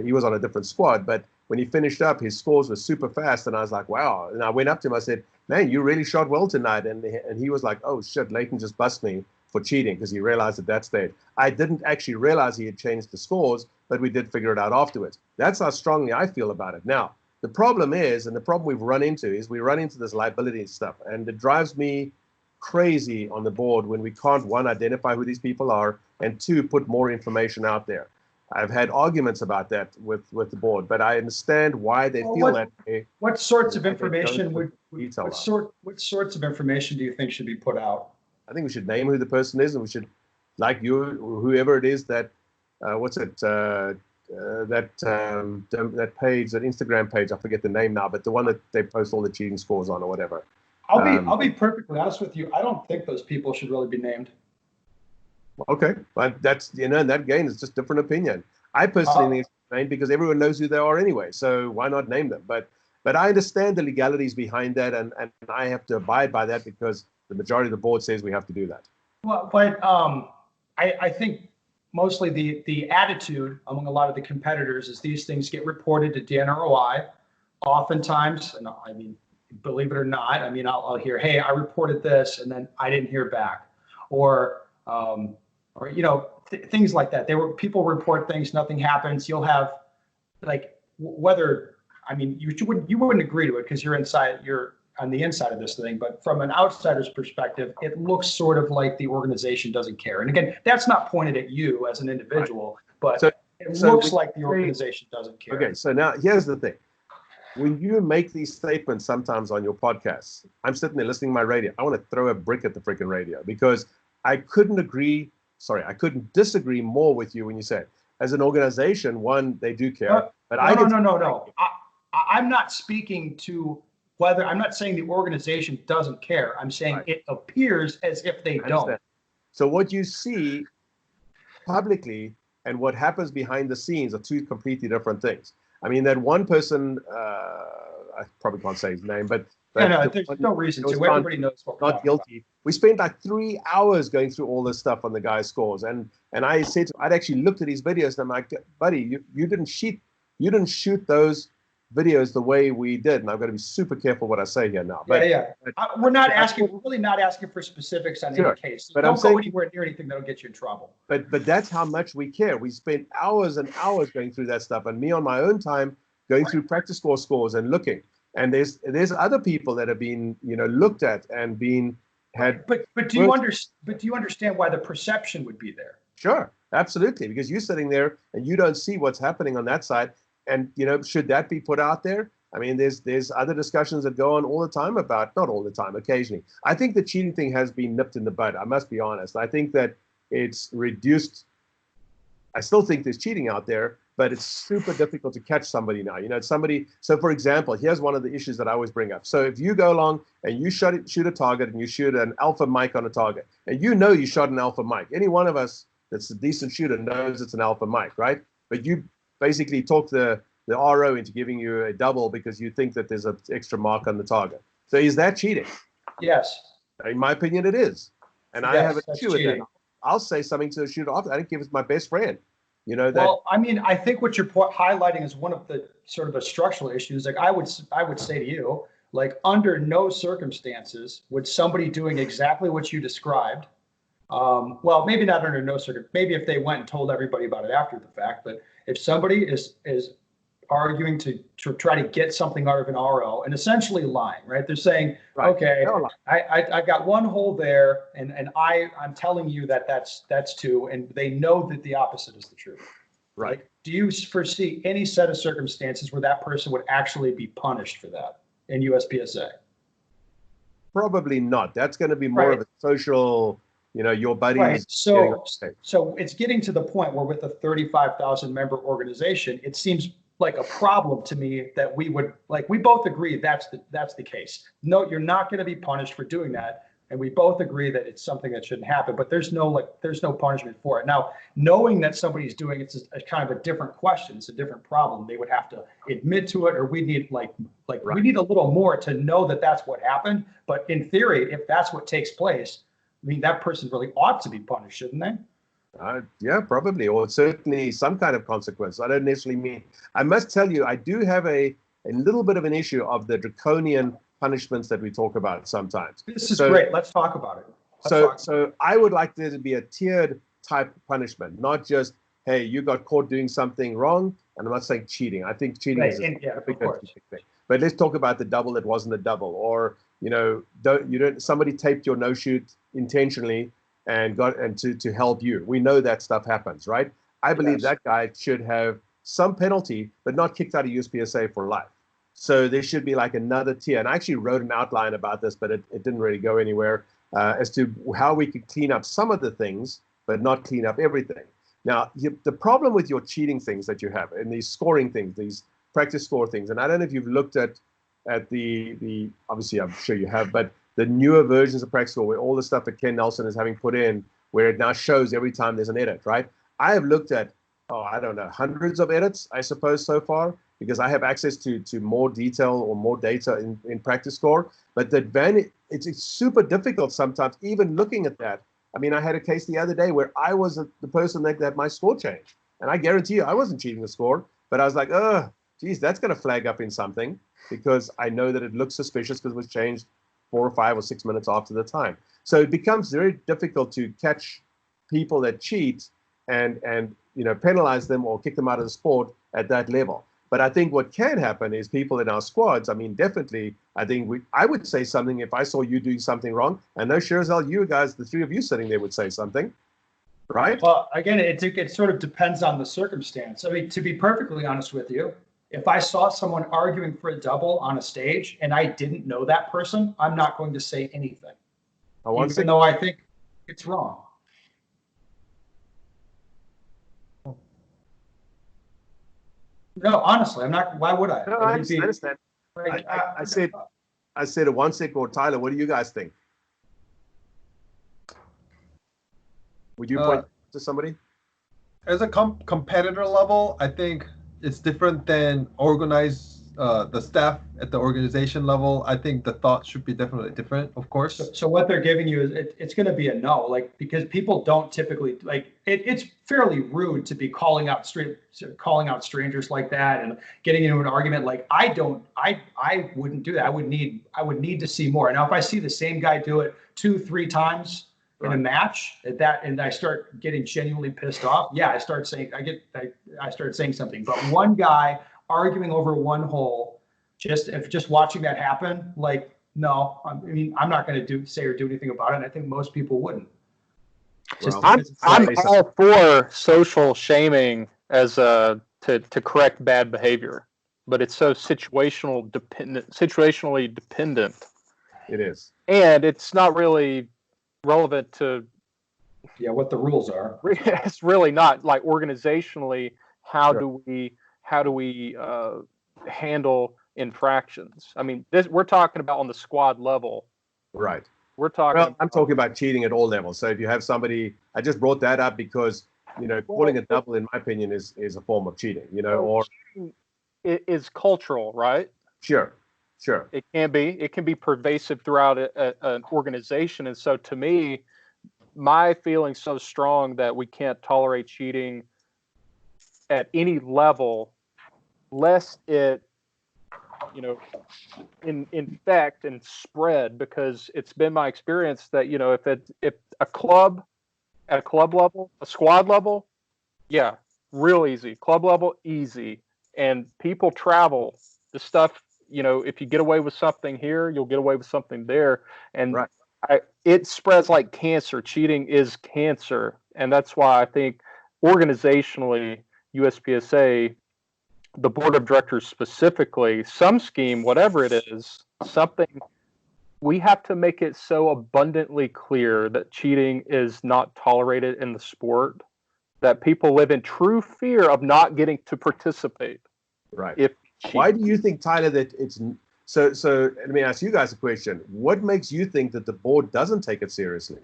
He was on a different squad, but when he finished up, his scores were super fast, and I was like, wow. And I went up to him, I said, man, you really shot well tonight. And he was like, oh shit, Leighton just bust me for cheating, because he realized at that stage. I didn't actually realize he had changed the scores, but we did figure it out afterwards. That's how strongly I feel about it. Now, the problem is, and the problem we've run into is we run into this liability stuff, and it drives me crazy on the board when we can't, one, identify who these people are, and two, put more information out there. I've had arguments about that with the board, but I understand why they feel that way.
What sorts of information what sorts of information do you think should be put out?
I think we should name who the person is, and we should, like you, whoever it is that, that page, that Instagram page, I forget the name now, but the one that they post all the cheating scores on or whatever.
I'll be perfectly honest with you. I don't think those people should really be named.
Okay, but that's, in that game is just different opinion. I personally think it's named because everyone knows who they are anyway, so why not name them? But I understand the legalities behind that, and I have to abide by that because the majority of the board says we have to do that.
Well, but I think mostly the attitude among a lot of the competitors is these things get reported to DNROI oftentimes, and I mean, believe it or not, I mean, I'll hear, hey, I reported this, and then I didn't hear back, or things like that. People report things, nothing happens. You'll have, like, whether, I mean, you wouldn't agree to it because you're on the inside of this thing, but from an outsider's perspective, it looks sort of like the organization doesn't care. And again, that's not pointed at you as an individual, but it looks like the organization doesn't care.
Okay, so now here's the thing. When you make these statements sometimes on your podcasts, I'm sitting there listening to my radio. I want to throw a brick at the freaking radio because I couldn't disagree more with you when you said, as an organization, one, they do care. No.
I'm not speaking to whether, I'm not saying the organization doesn't care. I'm saying It appears as if they don't.
So what you see publicly and what happens behind the scenes are two completely different things. I mean, that one person, I probably can't say his name, but
Yeah, no,
the
there's
one
no reason
that was
to. Everybody knows what we're
not
talking about.
guilty. We spent like 3 hours going through all this stuff on the guy's scores, and I said I'd actually looked at his videos, and I'm like, buddy, you didn't shoot those videos the way we did, and I've got to be super careful what I say here now. But,
Yeah. We're really not asking for specifics on
Sure.
any case. So
But I'm
don't go
saying-
anywhere near anything that'll get you in trouble.
But that's how much we care. We spent hours and hours going through that stuff, and me on my own time going through practice score scores and looking. And there's other people that have been looked at and had.
But do you understand why the perception would be there?
Sure, absolutely, because you're sitting there and you don't see what's happening on that side. And should that be put out there? I mean, there's other discussions that go on all the time about, not all the time, occasionally. I think the cheating thing has been nipped in the bud. I must be honest. I think that it's reduced. I still think there's cheating out there, but it's super difficult to catch somebody now. So for example, here's one of the issues that I always bring up. So if you go along and you shoot a target and you shoot an alpha mic on a target, and you shot an alpha mic, any one of us that's a decent shooter knows it's an alpha mic, right? But you basically talk the RO into giving you a double because you think that there's an extra mark on the target. So is that cheating?
Yes.
In my opinion, it is. And I have an issue with that. I'll say something to the shooter after. I didn't give it to my best friend.
Well, I mean, I think what you're highlighting is one of the sort of a structural issues. Like I would say to you, like under no circumstances would somebody doing exactly what you described. Well, maybe not under no circumstances. Maybe if they went and told everybody about it after the fact. But if somebody is arguing to try to get something out of an RO and essentially lying, right? They're saying, right. Okay, I got one hole there, and I'm telling you that's two, and they know that the opposite is the truth.
Right.
Like, do you foresee any set of circumstances where that person would actually be punished for that in USPSA?
Probably not. That's going to be more of a social, your buddies.
Right. So it's getting to the point where with a 35,000 member organization, it seems like a problem to me that we both agree that's the case. No, you're not going to be punished for doing that, and we both agree that it's something that shouldn't happen. But there's no punishment for it. Now, knowing that somebody's doing it's a kind of a different question. It's a different problem. They would have to admit to it, or we need right. We need a little more to know that that's what happened. But in theory, if that's what takes place, I mean, that person really ought to be punished, shouldn't they?
Yeah, probably, or certainly some kind of consequence. I don't necessarily mean. I must tell you, I do have a little bit of an issue of the draconian punishments that we talk about sometimes.
This is great. Let's talk about it.
So I would like there to be a tiered type punishment, not just, hey, you got caught doing something wrong. And I'm not saying cheating. I think cheating is a big thing. But let's talk about the double that wasn't a double, or somebody taped your no shoot intentionally and to help you. We know that stuff happens, right? I believe that guy should have some penalty, but not kicked out of USPSA for life. So there should be like another tier. And I actually wrote an outline about this, but it didn't really go anywhere as to how we could clean up some of the things, but not clean up everything. Now, the problem with your cheating things that you have and these scoring things, these practice score things, and I don't know if you've looked at the obviously I'm sure you have, but the newer versions of practice score where all the stuff that Ken Nelson is having put in, where it now shows every time there's an edit, right? I have looked at, I don't know, hundreds of edits, I suppose, so far, because I have access to more detail or more data in practice score. But the advantage, it's super difficult sometimes, even looking at that. I mean, I had a case the other day where I was the person that my score changed. And I guarantee you, I wasn't cheating the score, but I was like, geez, that's going to flag up in something, because I know that it looks suspicious because it was changed 4 or 5 or 6 minutes after the time. So it becomes very difficult to catch people that cheat and penalize them or kick them out of the sport at that level. But I think what can happen is people in our squads, I mean, definitely, I would say something if I saw you doing something wrong. I know sure as hell you guys, the three of you sitting there, would say something, right?
Well, again, it sort of depends on the circumstance. I mean, to be perfectly honest with you, if I saw someone arguing for a double on a stage and I didn't know that person, I'm not going to say anything, even though I think it's wrong. No, honestly, I'm not. Why would I?
No, I understand. I said it one second. Or Tyler, what do you guys think? Would you point to somebody?
As a competitor level, I think it's different than organized the staff at the organization level, I think the thought should be definitely different, of course.
So what they're giving you is it's going to be a no, like, because people don't typically like it's fairly rude to be calling out strangers like that and getting into an argument. Like I wouldn't do that. I would need to see more. Now, if I see the same guy do it 2-3 times in a match and I start getting genuinely pissed off, yeah, I start saying something. But one guy arguing over one hole, just watching that happen, like, no, I mean, I'm not going to say or do anything about it. And I think most people wouldn't.
I'm all for social shaming as to correct bad behavior, but it's so situationally dependent.
It is,
and it's not really relevant to
what the rules are.
It's really not. Like organizationally, how do we handle infractions? I mean, we're talking about on the squad level,
right?
We're talking.
I'm talking about cheating at all levels. So if you have somebody, I just brought that up because calling a double, in my opinion, is a form of cheating. Or
it is cultural, right?
Sure.
It can be pervasive throughout an organization, and so to me, my feeling's so strong that we can't tolerate cheating at any level, lest it infect and spread, because it's been my experience that if a club at a club level, a squad level, yeah, real easy. Club level, easy. And people travel. The stuff, if you get away with something here, you'll get away with something there. And it spreads like cancer. Cheating is cancer. And that's why I think organizationally, USPSA, the board of directors specifically, some scheme, whatever it is, something, we have to make it so abundantly clear that cheating is not tolerated in the sport, that people live in true fear of not getting to participate.
Right. Why do you think, Tyler, that it's so? Let me ask you guys a question. What makes you think that the board doesn't take it seriously?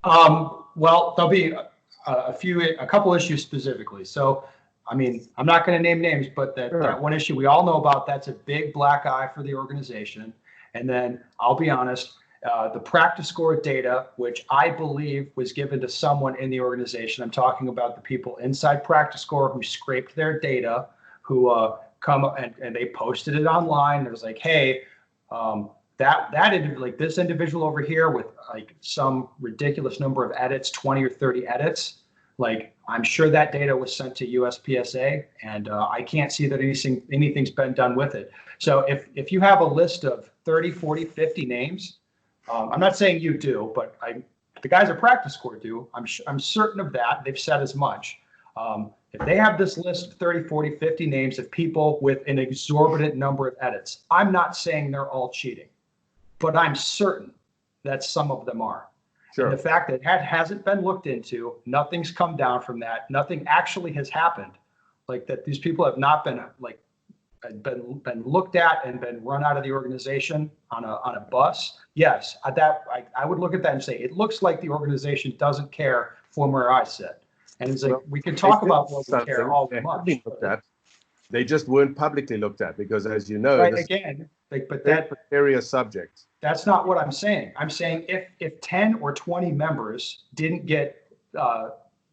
Well, there'll be a couple issues specifically. So, I mean, I'm not going to name names, but that one issue we all know about, that's a big black eye for the organization. And then I'll be honest, the practice score data, which I believe was given to someone in the organization. I'm talking about the people inside practice score who scraped their data, who come and they posted it online. It was like, hey, like this individual over here with like some ridiculous number of edits, 20 or 30 edits, like I'm sure that data was sent to USPSA, and I can't see that anything's been done with it. So if you have a list of 30, 40, 50 names, I'm not saying you do, but the guys at practice score do. I'm certain of that. They've said as much. If they have this list of 30, 40, 50 names of people with an exorbitant number of edits, I'm not saying they're all cheating, but I'm certain that some of them are. Sure. And the fact that that hasn't been looked into, nothing's come down from that, nothing actually has happened, like that these people have not been been looked at and been run out of the organization on a bus. Yes, I would look at that and say it looks like the organization doesn't care from where I sit. And it's like we can talk about what we care all much.
They just weren't publicly looked at because, as you know,
right, again, but that
area subject.
That's not what I'm saying. I'm saying if 10 or 20 members didn't get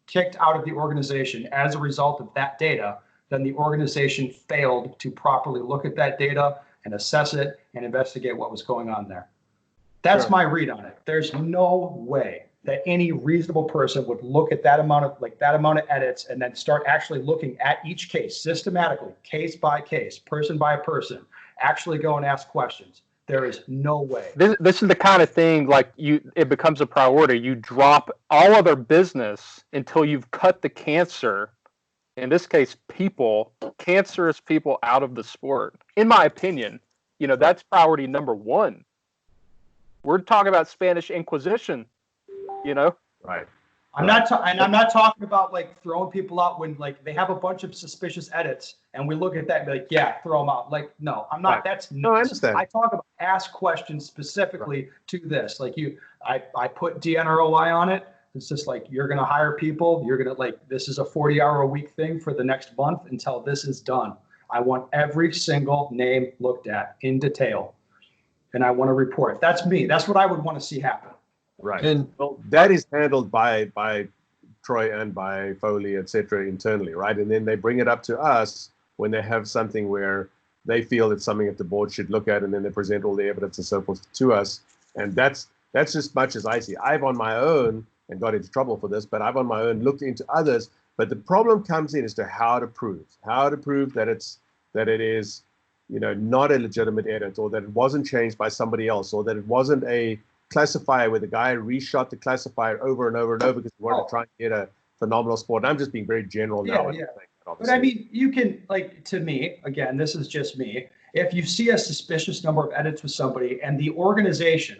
kicked out of the organization as a result of that data, then the organization failed to properly look at that data and assess it and investigate what was going on there. That's my read on it. There's no way that any reasonable person would look at that amount of edits and then start actually looking at each case systematically, case by case, person by person, actually go and ask questions. There is no way.
This is the kind of thing, like it becomes a priority. You drop all other business until you've cut the cancer, in this case, cancerous people out of the sport. In my opinion, that's priority number one. We're talking about Spanish Inquisition,
Right.
I'm not talking about like throwing people out when like they have a bunch of suspicious edits and we look at that and be like, yeah, throw them out. Like, no, I'm not. Right. That's nuts.
No, I understand.
I talk about ask questions specifically to this. Like I put DNROI on it. It's just like, you're going to hire people. You're going to this is a 40-hour-a-week thing for the next month until this is done. I want every single name looked at in detail, and I want to report. That's me. That's what I would want to see happen.
Right.
And
Well, that is handled by Troy and by Foley, et cetera, internally, right? And then they bring it up to us when they have something where they feel it's something that the board should look at, and then they present all the evidence and so forth to us. And that's as much as I see. I've on my own, and got into trouble for this, but I've on my own looked into others. But the problem comes in as to how to prove that it is, not a legitimate edit, or that it wasn't changed by somebody else, or that it wasn't a classifier where the guy reshot the classifier over and over and over because he wanted to try and get a phenomenal sport. And I'm just being very general now.
Yeah. But I mean, you can, like, to me, again, this is just me. If you see a suspicious number of edits with somebody and the organization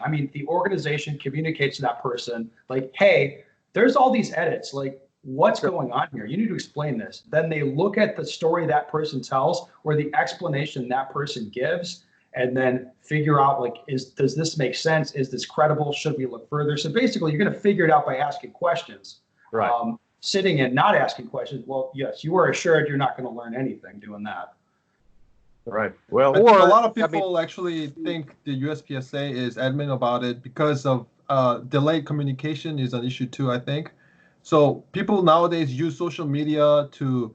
communicates to that person, like, hey, there's all these edits, like, what's going on here? You need to explain this. Then they look at the story that person tells or the explanation that person gives, and then figure out, like, does this make sense? Is this credible? Should we look further? So basically, you're going to figure it out by asking questions.
Right.
Sitting and not asking questions, well, yes, you are assured you're not going to learn anything doing that.
Right. Well,
I think a lot of people actually think the USPSA is adamant about it because of delayed communication is an issue too, I think. So people nowadays use social media to,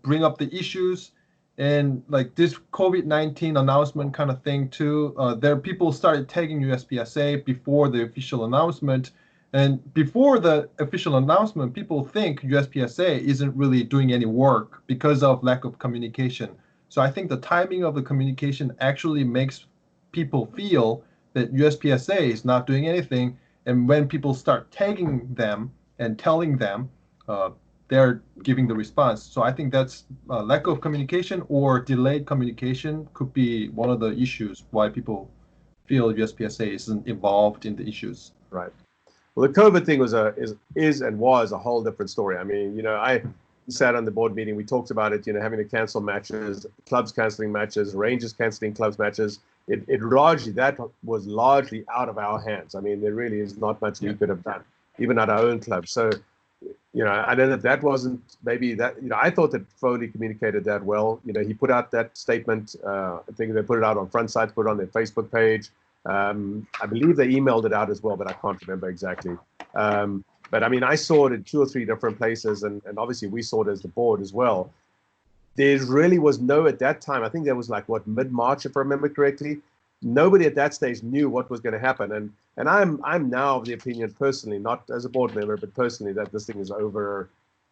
bring up the issues. And like this COVID-19 announcement kind of thing too, there people started tagging USPSA before the official announcement. And before the official announcement, people think USPSA isn't really doing any work because of lack of communication. So I think the timing of the communication actually makes people feel that USPSA is not doing anything. And when people start tagging them and telling them, they're giving the response. So I think that's lack of communication or delayed communication could be one of the issues why people feel USPSA isn't involved in the issues.
Right. Well, the COVID thing was a whole different story. I mean, I sat on the board meeting. We talked about it, having to cancel matches, clubs canceling matches, Rangers canceling clubs matches. That was largely out of our hands. I mean, there really is not much we could have done, even at our own club. So, I know that wasn't maybe that, I thought that Foley communicated that well. He put out that statement. I think they put it out on Front Side, put it on their Facebook page. I believe they emailed it out as well, but I can't remember exactly. But I mean, I saw it in 2 or 3 different places, and obviously we saw it as the board as well. There really was at that time, I think that was like, mid-March, if I remember correctly. Nobody at that stage knew what was going to happen. And I'm now of the opinion personally, not as a board member, but personally, that this thing is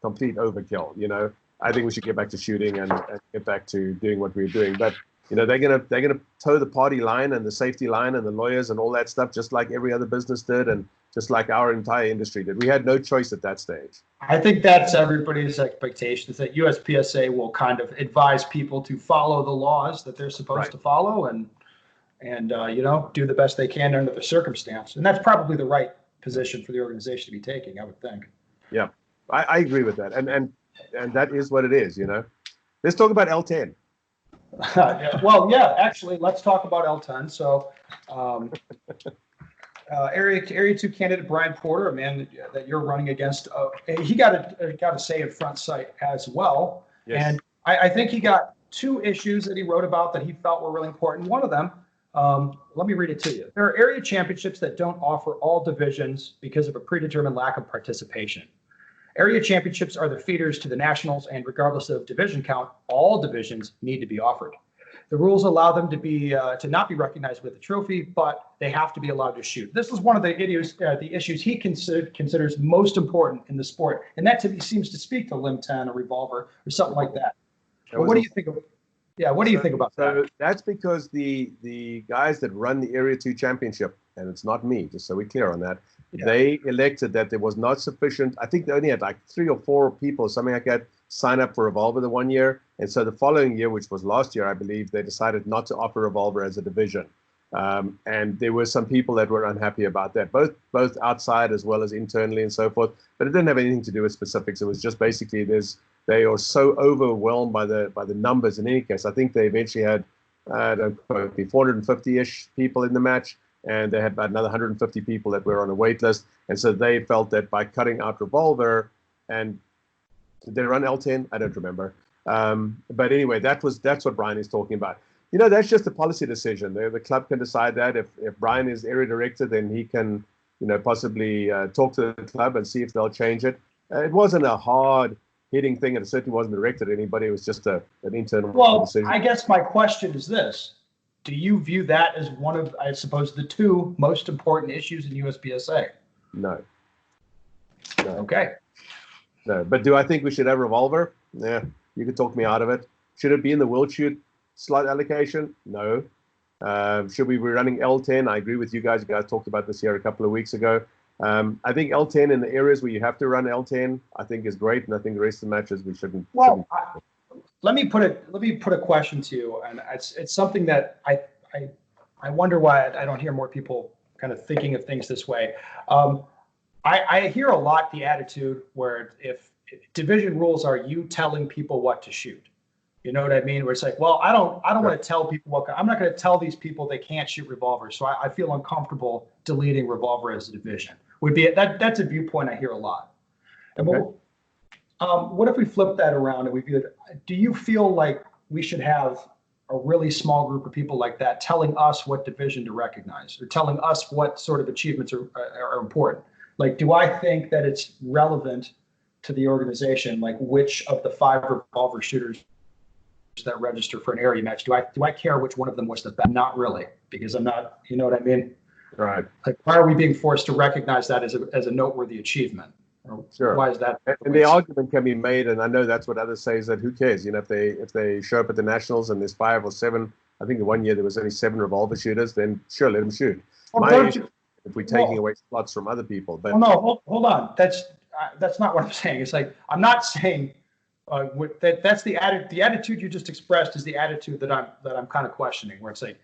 complete overkill. I think we should get back to shooting and get back to doing what we were doing. But they're gonna toe the party line and the safety line and the lawyers and all that stuff, just like every other business did, and just like our entire industry did. We had no choice at that stage.
I think that's everybody's expectations, that USPSA will kind of advise people to follow the laws that they're supposed to follow, and do the best they can under the circumstance. And that's probably the right position for the organization to be taking, I would think.
Yeah, I agree with that, and that is what it is. Let's talk about L10.
Well, yeah, actually, let's talk about L10. So, Area 2 candidate Brian Porter, a man that you're running against, he got a say in Front Sight as well. Yes. And I think he got 2 issues that he wrote about that he felt were really important. One of them, let me read it to you. There are area championships that don't offer all divisions because of a predetermined lack of participation. Area championships are the feeders to the nationals, and regardless of division count, all divisions need to be offered. The rules allow them to not be recognized with a trophy, but they have to be allowed to shoot. This is one of the issues he considers most important in the sport, and that to me seems to speak to Lim 10 or Revolver or something like that. What do you think of? Yeah, what do you think about that?
So that's because the guys that run the Area 2 championship, and it's not me, just so we're clear on that, they elected that there was not sufficient. I think they only had like 3 or 4 people, something like that, sign up for Revolver the one year. And so the following year, which was last year, I believe, they decided not to offer Revolver as a division. And there were some people that were unhappy about that, both outside as well as internally and so forth. But it didn't have anything to do with specifics. It was just basically they are so overwhelmed by the numbers. In any case, I think they eventually had, don't quote me, 450-ish people in the match, and they had about another 150 people that were on a wait list. And so they felt that by cutting out Revolver, and did they run L10? I don't remember. But anyway, that's what Brian is talking about. That's just a policy decision. The club can decide that. If Brian is area director, then he can, possibly talk to the club and see if they'll change it. It wasn't a hard hitting thing, and it certainly wasn't directed at anybody. It was just an internal decision.
I guess my question is this. Do you view that as one of, I suppose, the two most important issues in USPSA?
No.
Okay.
No. But do I think we should have revolver? Yeah, you could talk me out of it. Should it be in the will shoot slot allocation? No. Should we be running L10? I agree with you guys. You guys talked about this here a couple of weeks ago. I think L10 in the areas where you have to run L10, I think is great, and I think the rest of the matches we shouldn't.
Well, let me put a question to you, and it's something that I wonder why I don't hear more people kind of thinking of things this way. I hear a lot the attitude where if division rules are you telling people what to shoot. You know what I mean? Where it's like, well, I don't want to tell people I'm not going to tell these people they can't shoot revolvers. So I feel uncomfortable deleting revolver as a division. That's a viewpoint I hear a lot.
Okay.
What if we flip that around and do you feel like we should have a really small group of people like that telling us what division to recognize or telling us what sort of achievements are important? Like, do I think that it's relevant to the organization, like which of the 5 revolver shooters that register for an area match, do I care which one of them was the best? Not really, because I'm not, you know what I mean?
Right.
Like, why are we being forced to recognize that as a noteworthy achievement?
Sure.
Why is that?
And the argument can be made, and I know that's what others say, is that who cares? If they show up at the Nationals and there's 5 or 7, I think the one year there was only 7 revolver shooters, then sure, let them shoot.
Well,
if we're taking away slots from other people. But
no, hold on. That's not what I'm saying. It's like, I'm not saying that's the attitude you just expressed is the attitude that I'm kind of questioning, where it's like,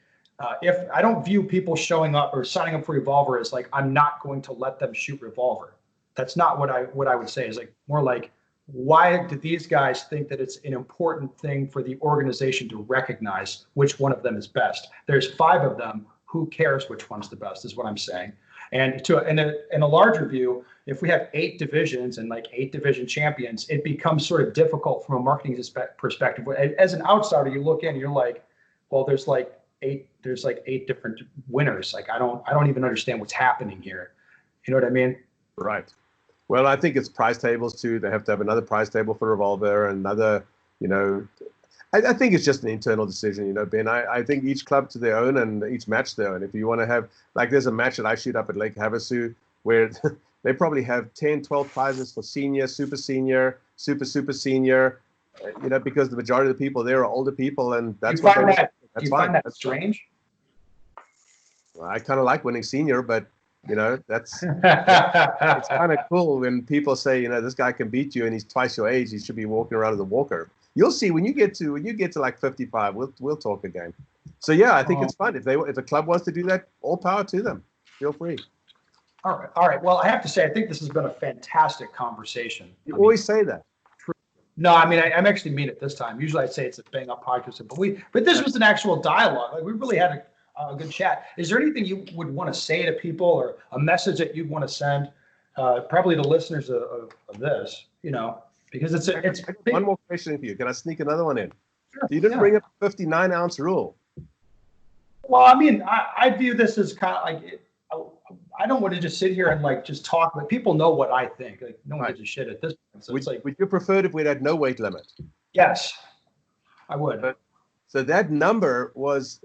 if I don't view people showing up or signing up for revolver as like, I'm not going to let them shoot revolver. That's not what I would say. Is like more like, why do these guys think that it's an important thing for the organization to recognize which one of them is best? There's 5 of them. Who cares which one's the best is what I'm saying. And in a larger view, if we have 8 divisions and like 8 division champions, it becomes sort of difficult from a marketing perspective. As an outsider, you look in, and you're like, well, there's like 8 different winners. Like, I don't even understand what's happening here. You know what I mean?
Right. Well, I think it's prize tables too. They have to have another prize table for revolver, another, I think it's just an internal decision, Ben. I think each club to their own and each match their own. If you want to have, like, there's a match that I shoot up at Lake Havasu where they probably have 10, 12 prizes for senior, super senior, super senior, because the majority of the people there are older people, and that's
Do you
fine.
find that strange?
I kind of like winning senior, but that's it's kind of cool when people say, this guy can beat you and he's twice your age. He should be walking around as a walker. You'll see when you get to like 55, we'll talk again. So yeah, I think it's fun. If the club wants to do that, all power to them. Feel free.
All right. Well, I have to say, I think this has been a fantastic conversation.
You always say that.
No, I mean, I'm actually mean it this time. Usually I'd say it's a bang up podcast, but this was an actual dialogue. Like, we really had a good chat. Is there anything you would want to say to people, or a message that you'd want to send, probably the listeners of this, because it's
one more question for you. Can I sneak another one in?
Sure,
You didn't bring up the 59-ounce rule.
Well, I mean, I view this as kind of like, I don't want to just sit here and like just talk, but people know what I think. Like, no one gives a shit at this point. So
would you prefer if we had no weight limit?
Yes, I would.
So that number was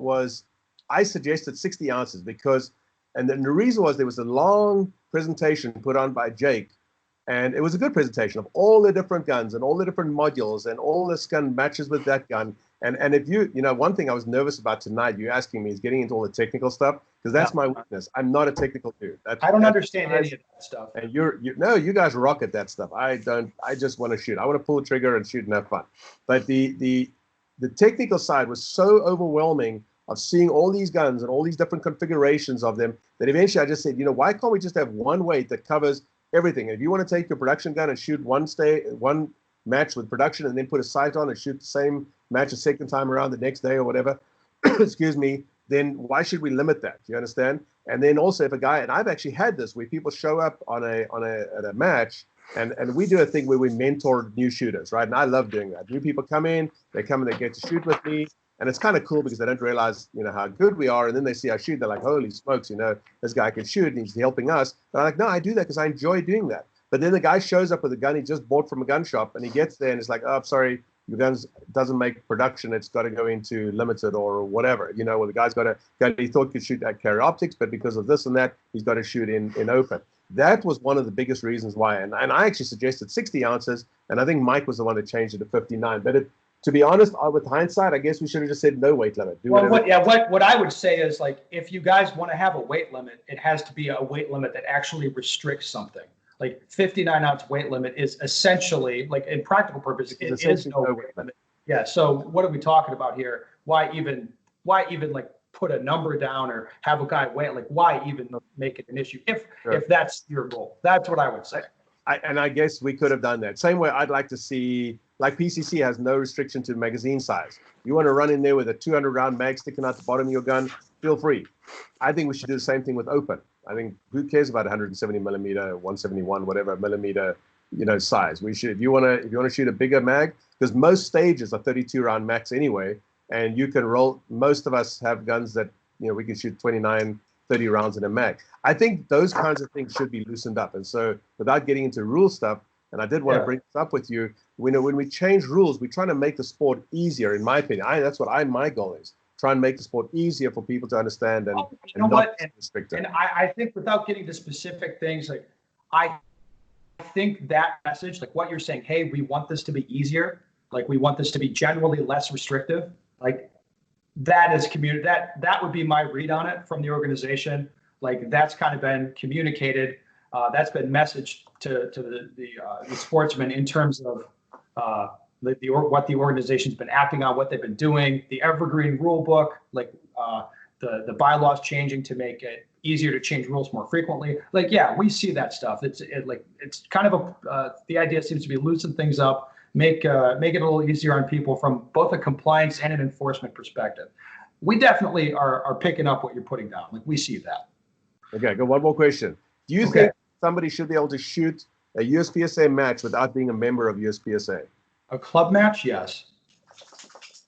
I suggested 60 ounces because, and then the reason was there was a long presentation put on by Jake, and it was a good presentation of all the different guns and all the different modules and all this gun matches with that gun. And if one thing I was nervous about tonight, you asking me, is getting into all the technical stuff, because that's my weakness. I'm not a technical dude.
I don't understand any of that stuff.
And you guys rock at that stuff. I don't. I just want to shoot. I want to pull the trigger and shoot and have fun. But the technical side was so overwhelming of seeing all these guns and all these different configurations of them that eventually I just said, why can't we just have one weight that covers everything? And if you want to take your production gun and shoot one match with production and then put a sight on and shoot the same match a second time around the next day or whatever, excuse me, then why should we limit that? Do you understand? And then also if a guy, and I've actually had this where people show up at a match, and we do a thing where we mentor new shooters, right? And I love doing that. New people come in, they get to shoot with me, and it's kind of cool because they don't realize, how good we are, and then they see I shoot, they're like, holy smokes, this guy can shoot, and he's helping us. And I'm like, no, I do that because I enjoy doing that. But then the guy shows up with a gun he just bought from a gun shop, and he gets there and it's like, oh, I'm sorry, your gun doesn't make production. It's got to go into limited or whatever. Well, the guy's got to go. He thought he could shoot at carry optics, but because of this and that, he's got to shoot in open. That was one of the biggest reasons why. And I actually suggested 60 ounces, and I think Mike was the one that changed it to 59. But to be honest, with hindsight, I guess we should have just said no weight limit.
What I would say is, like, if you guys want to have a weight limit, it has to be a weight limit that actually restricts something. Like 59-ounce weight limit is essentially, like, in practical purposes, it is no weight limit. Yeah. So what are we talking about here? Why even like put a number down or have a guy weigh? Like, why even make it an issue if that's your goal? That's what I would say.
I guess we could have done that. Same way I'd like to see, like PCC has no restriction to magazine size. You want to run in there with a 200-round mag sticking out the bottom of your gun, feel free. I think we should do the same thing with open. I think who cares about 170 millimeter, 171, whatever millimeter, size. We should, if you want to shoot a bigger mag, because most stages are 32-round max anyway, and you can roll. Most of us have guns that we can shoot 29, 30 rounds in a mag. I think those kinds of things should be loosened up. And so, without getting into rule stuff, and I did want to bring this up with you, when we change rules, we're trying to make the sport easier. In my opinion, that's what my goal is. Try and make the sport easier for people to understand and not restrict it.
And I think, without getting to specific things, like, I think that message, like what you're saying, hey, we want this to be easier, like we want this to be generally less restrictive, like that is that would be my read on it from the organization. Like, that's kind of been communicated, that's been messaged to the sportsmen in terms of what the organization's been acting on, what they've been doing, the evergreen rule book, like the bylaws changing to make it easier to change rules more frequently. Like, yeah, we see that stuff. It's kind of the idea seems to be loosen things up, make it a little easier on people from both a compliance and an enforcement perspective. We definitely are picking up what you're putting down. Like, we see that.
Okay, got one more question. Do you think somebody should be able to shoot a USPSA match without being a member of USPSA?
A club match, yes.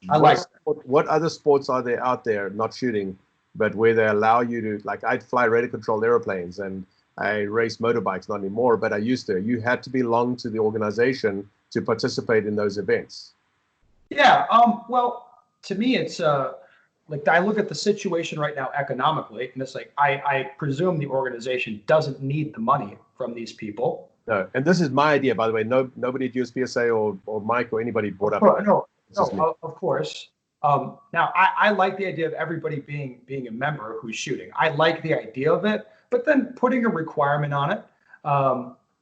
What other sports are there out there, not shooting, but where they allow you to, like, I'd fly radar-controlled airplanes and I race motorbikes, not anymore, but I used to. You had to belong to the organization to participate in those events.
Yeah, well, to me, it's like, I look at the situation right now economically, and it's like, I presume the organization doesn't need the money from these people.
No, and this is my idea, by the way. Nobody at USPSA or Mike or anybody brought up.
No, of course. Now, I like the idea of everybody being a member who's shooting. I like the idea of it, but then putting a requirement on it,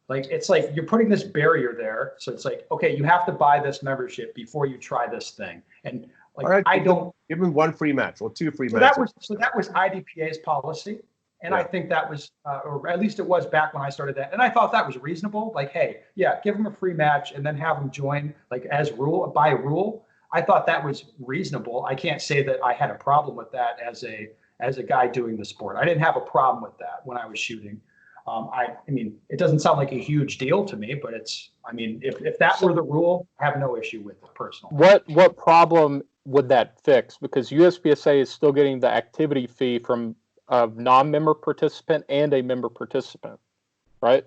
like, it's like you're putting this barrier there. So it's like, okay, you have to buy this membership before you try this thing. And like,
right,
I don't
give them one free match or two free matches.
That was IDPA's policy. And I think that was, or at least it was back when I started that. And I thought that was reasonable. Like, hey, yeah, give them a free match and then have them join, like, by rule. I thought that was reasonable. I can't say that I had a problem with that as a guy doing the sport. I didn't have a problem with that when I was shooting. I mean, it doesn't sound like a huge deal to me, but if that were the rule, I have no issue with it personally.
What problem would that fix? Because USPSA is still getting the activity fee from a non-member participant and a member participant, right?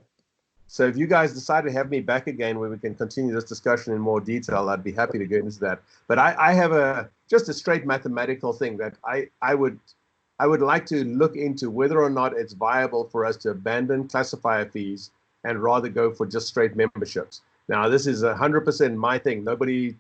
So if you guys decide to have me back again where we can continue this discussion in more detail, I'd be happy to get into that. But I have just a straight mathematical thing that I would like to look into whether or not it's viable for us to abandon classifier fees and rather go for just straight memberships. Now, this is 100% my thing. Nobody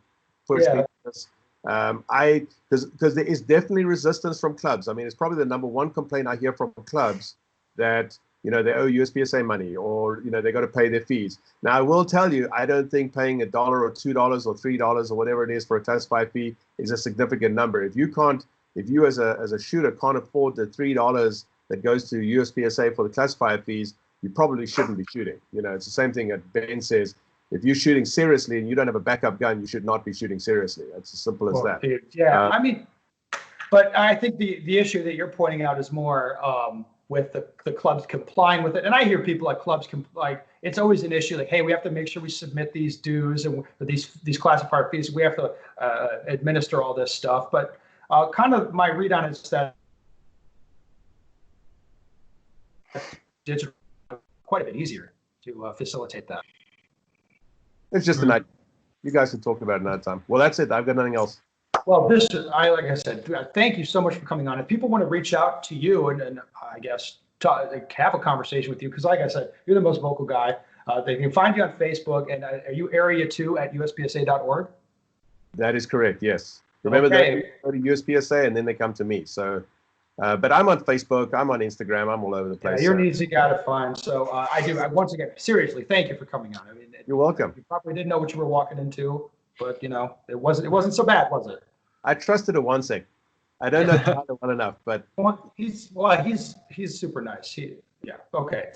pushed me to this. Because there is definitely resistance from clubs. I mean, it's probably the number one complaint I hear from clubs, that they owe USPSA money, or they got to pay their fees. Now, I will tell you, I don't think paying $1 or $2 or $3 or whatever it is for a classified fee is a significant number. If you as a shooter can't afford the $3 that goes to USPSA for the classified fees, you probably shouldn't be shooting. It's the same thing that Ben says. If you're shooting seriously and you don't have a backup gun, you should not be shooting seriously. It's as simple as that.
Yeah, I mean, but I think the issue that you're pointing out is more with the clubs complying with it. And I hear people at clubs like it's always an issue. Like, hey, we have to make sure we submit these dues and these classifier fees. We have to administer all this stuff. But kind of my read on it is that digital quite a bit easier to facilitate that.
It's just a night. You guys can talk about it another time. Well, that's it. I've got nothing else.
Well, like I said, thank you so much for coming on. If people want to reach out to you and I guess have a conversation with you, because like I said, you're the most vocal guy. They can find you on Facebook. And are you area 2 at USPSA.org?
That is correct. Yes. Remember, they go to USPSA and then they come to me. So, but I'm on Facebook. I'm on Instagram. I'm all over the place.
Yeah, you're an easy guy to find. So once again, seriously, thank you for coming on. I mean,
you're welcome.
You probably didn't know what you were walking into, but it wasn't so bad, was it?
I trusted it one sec. I don't know Tyler well enough, but
He's super nice. Yeah. Okay.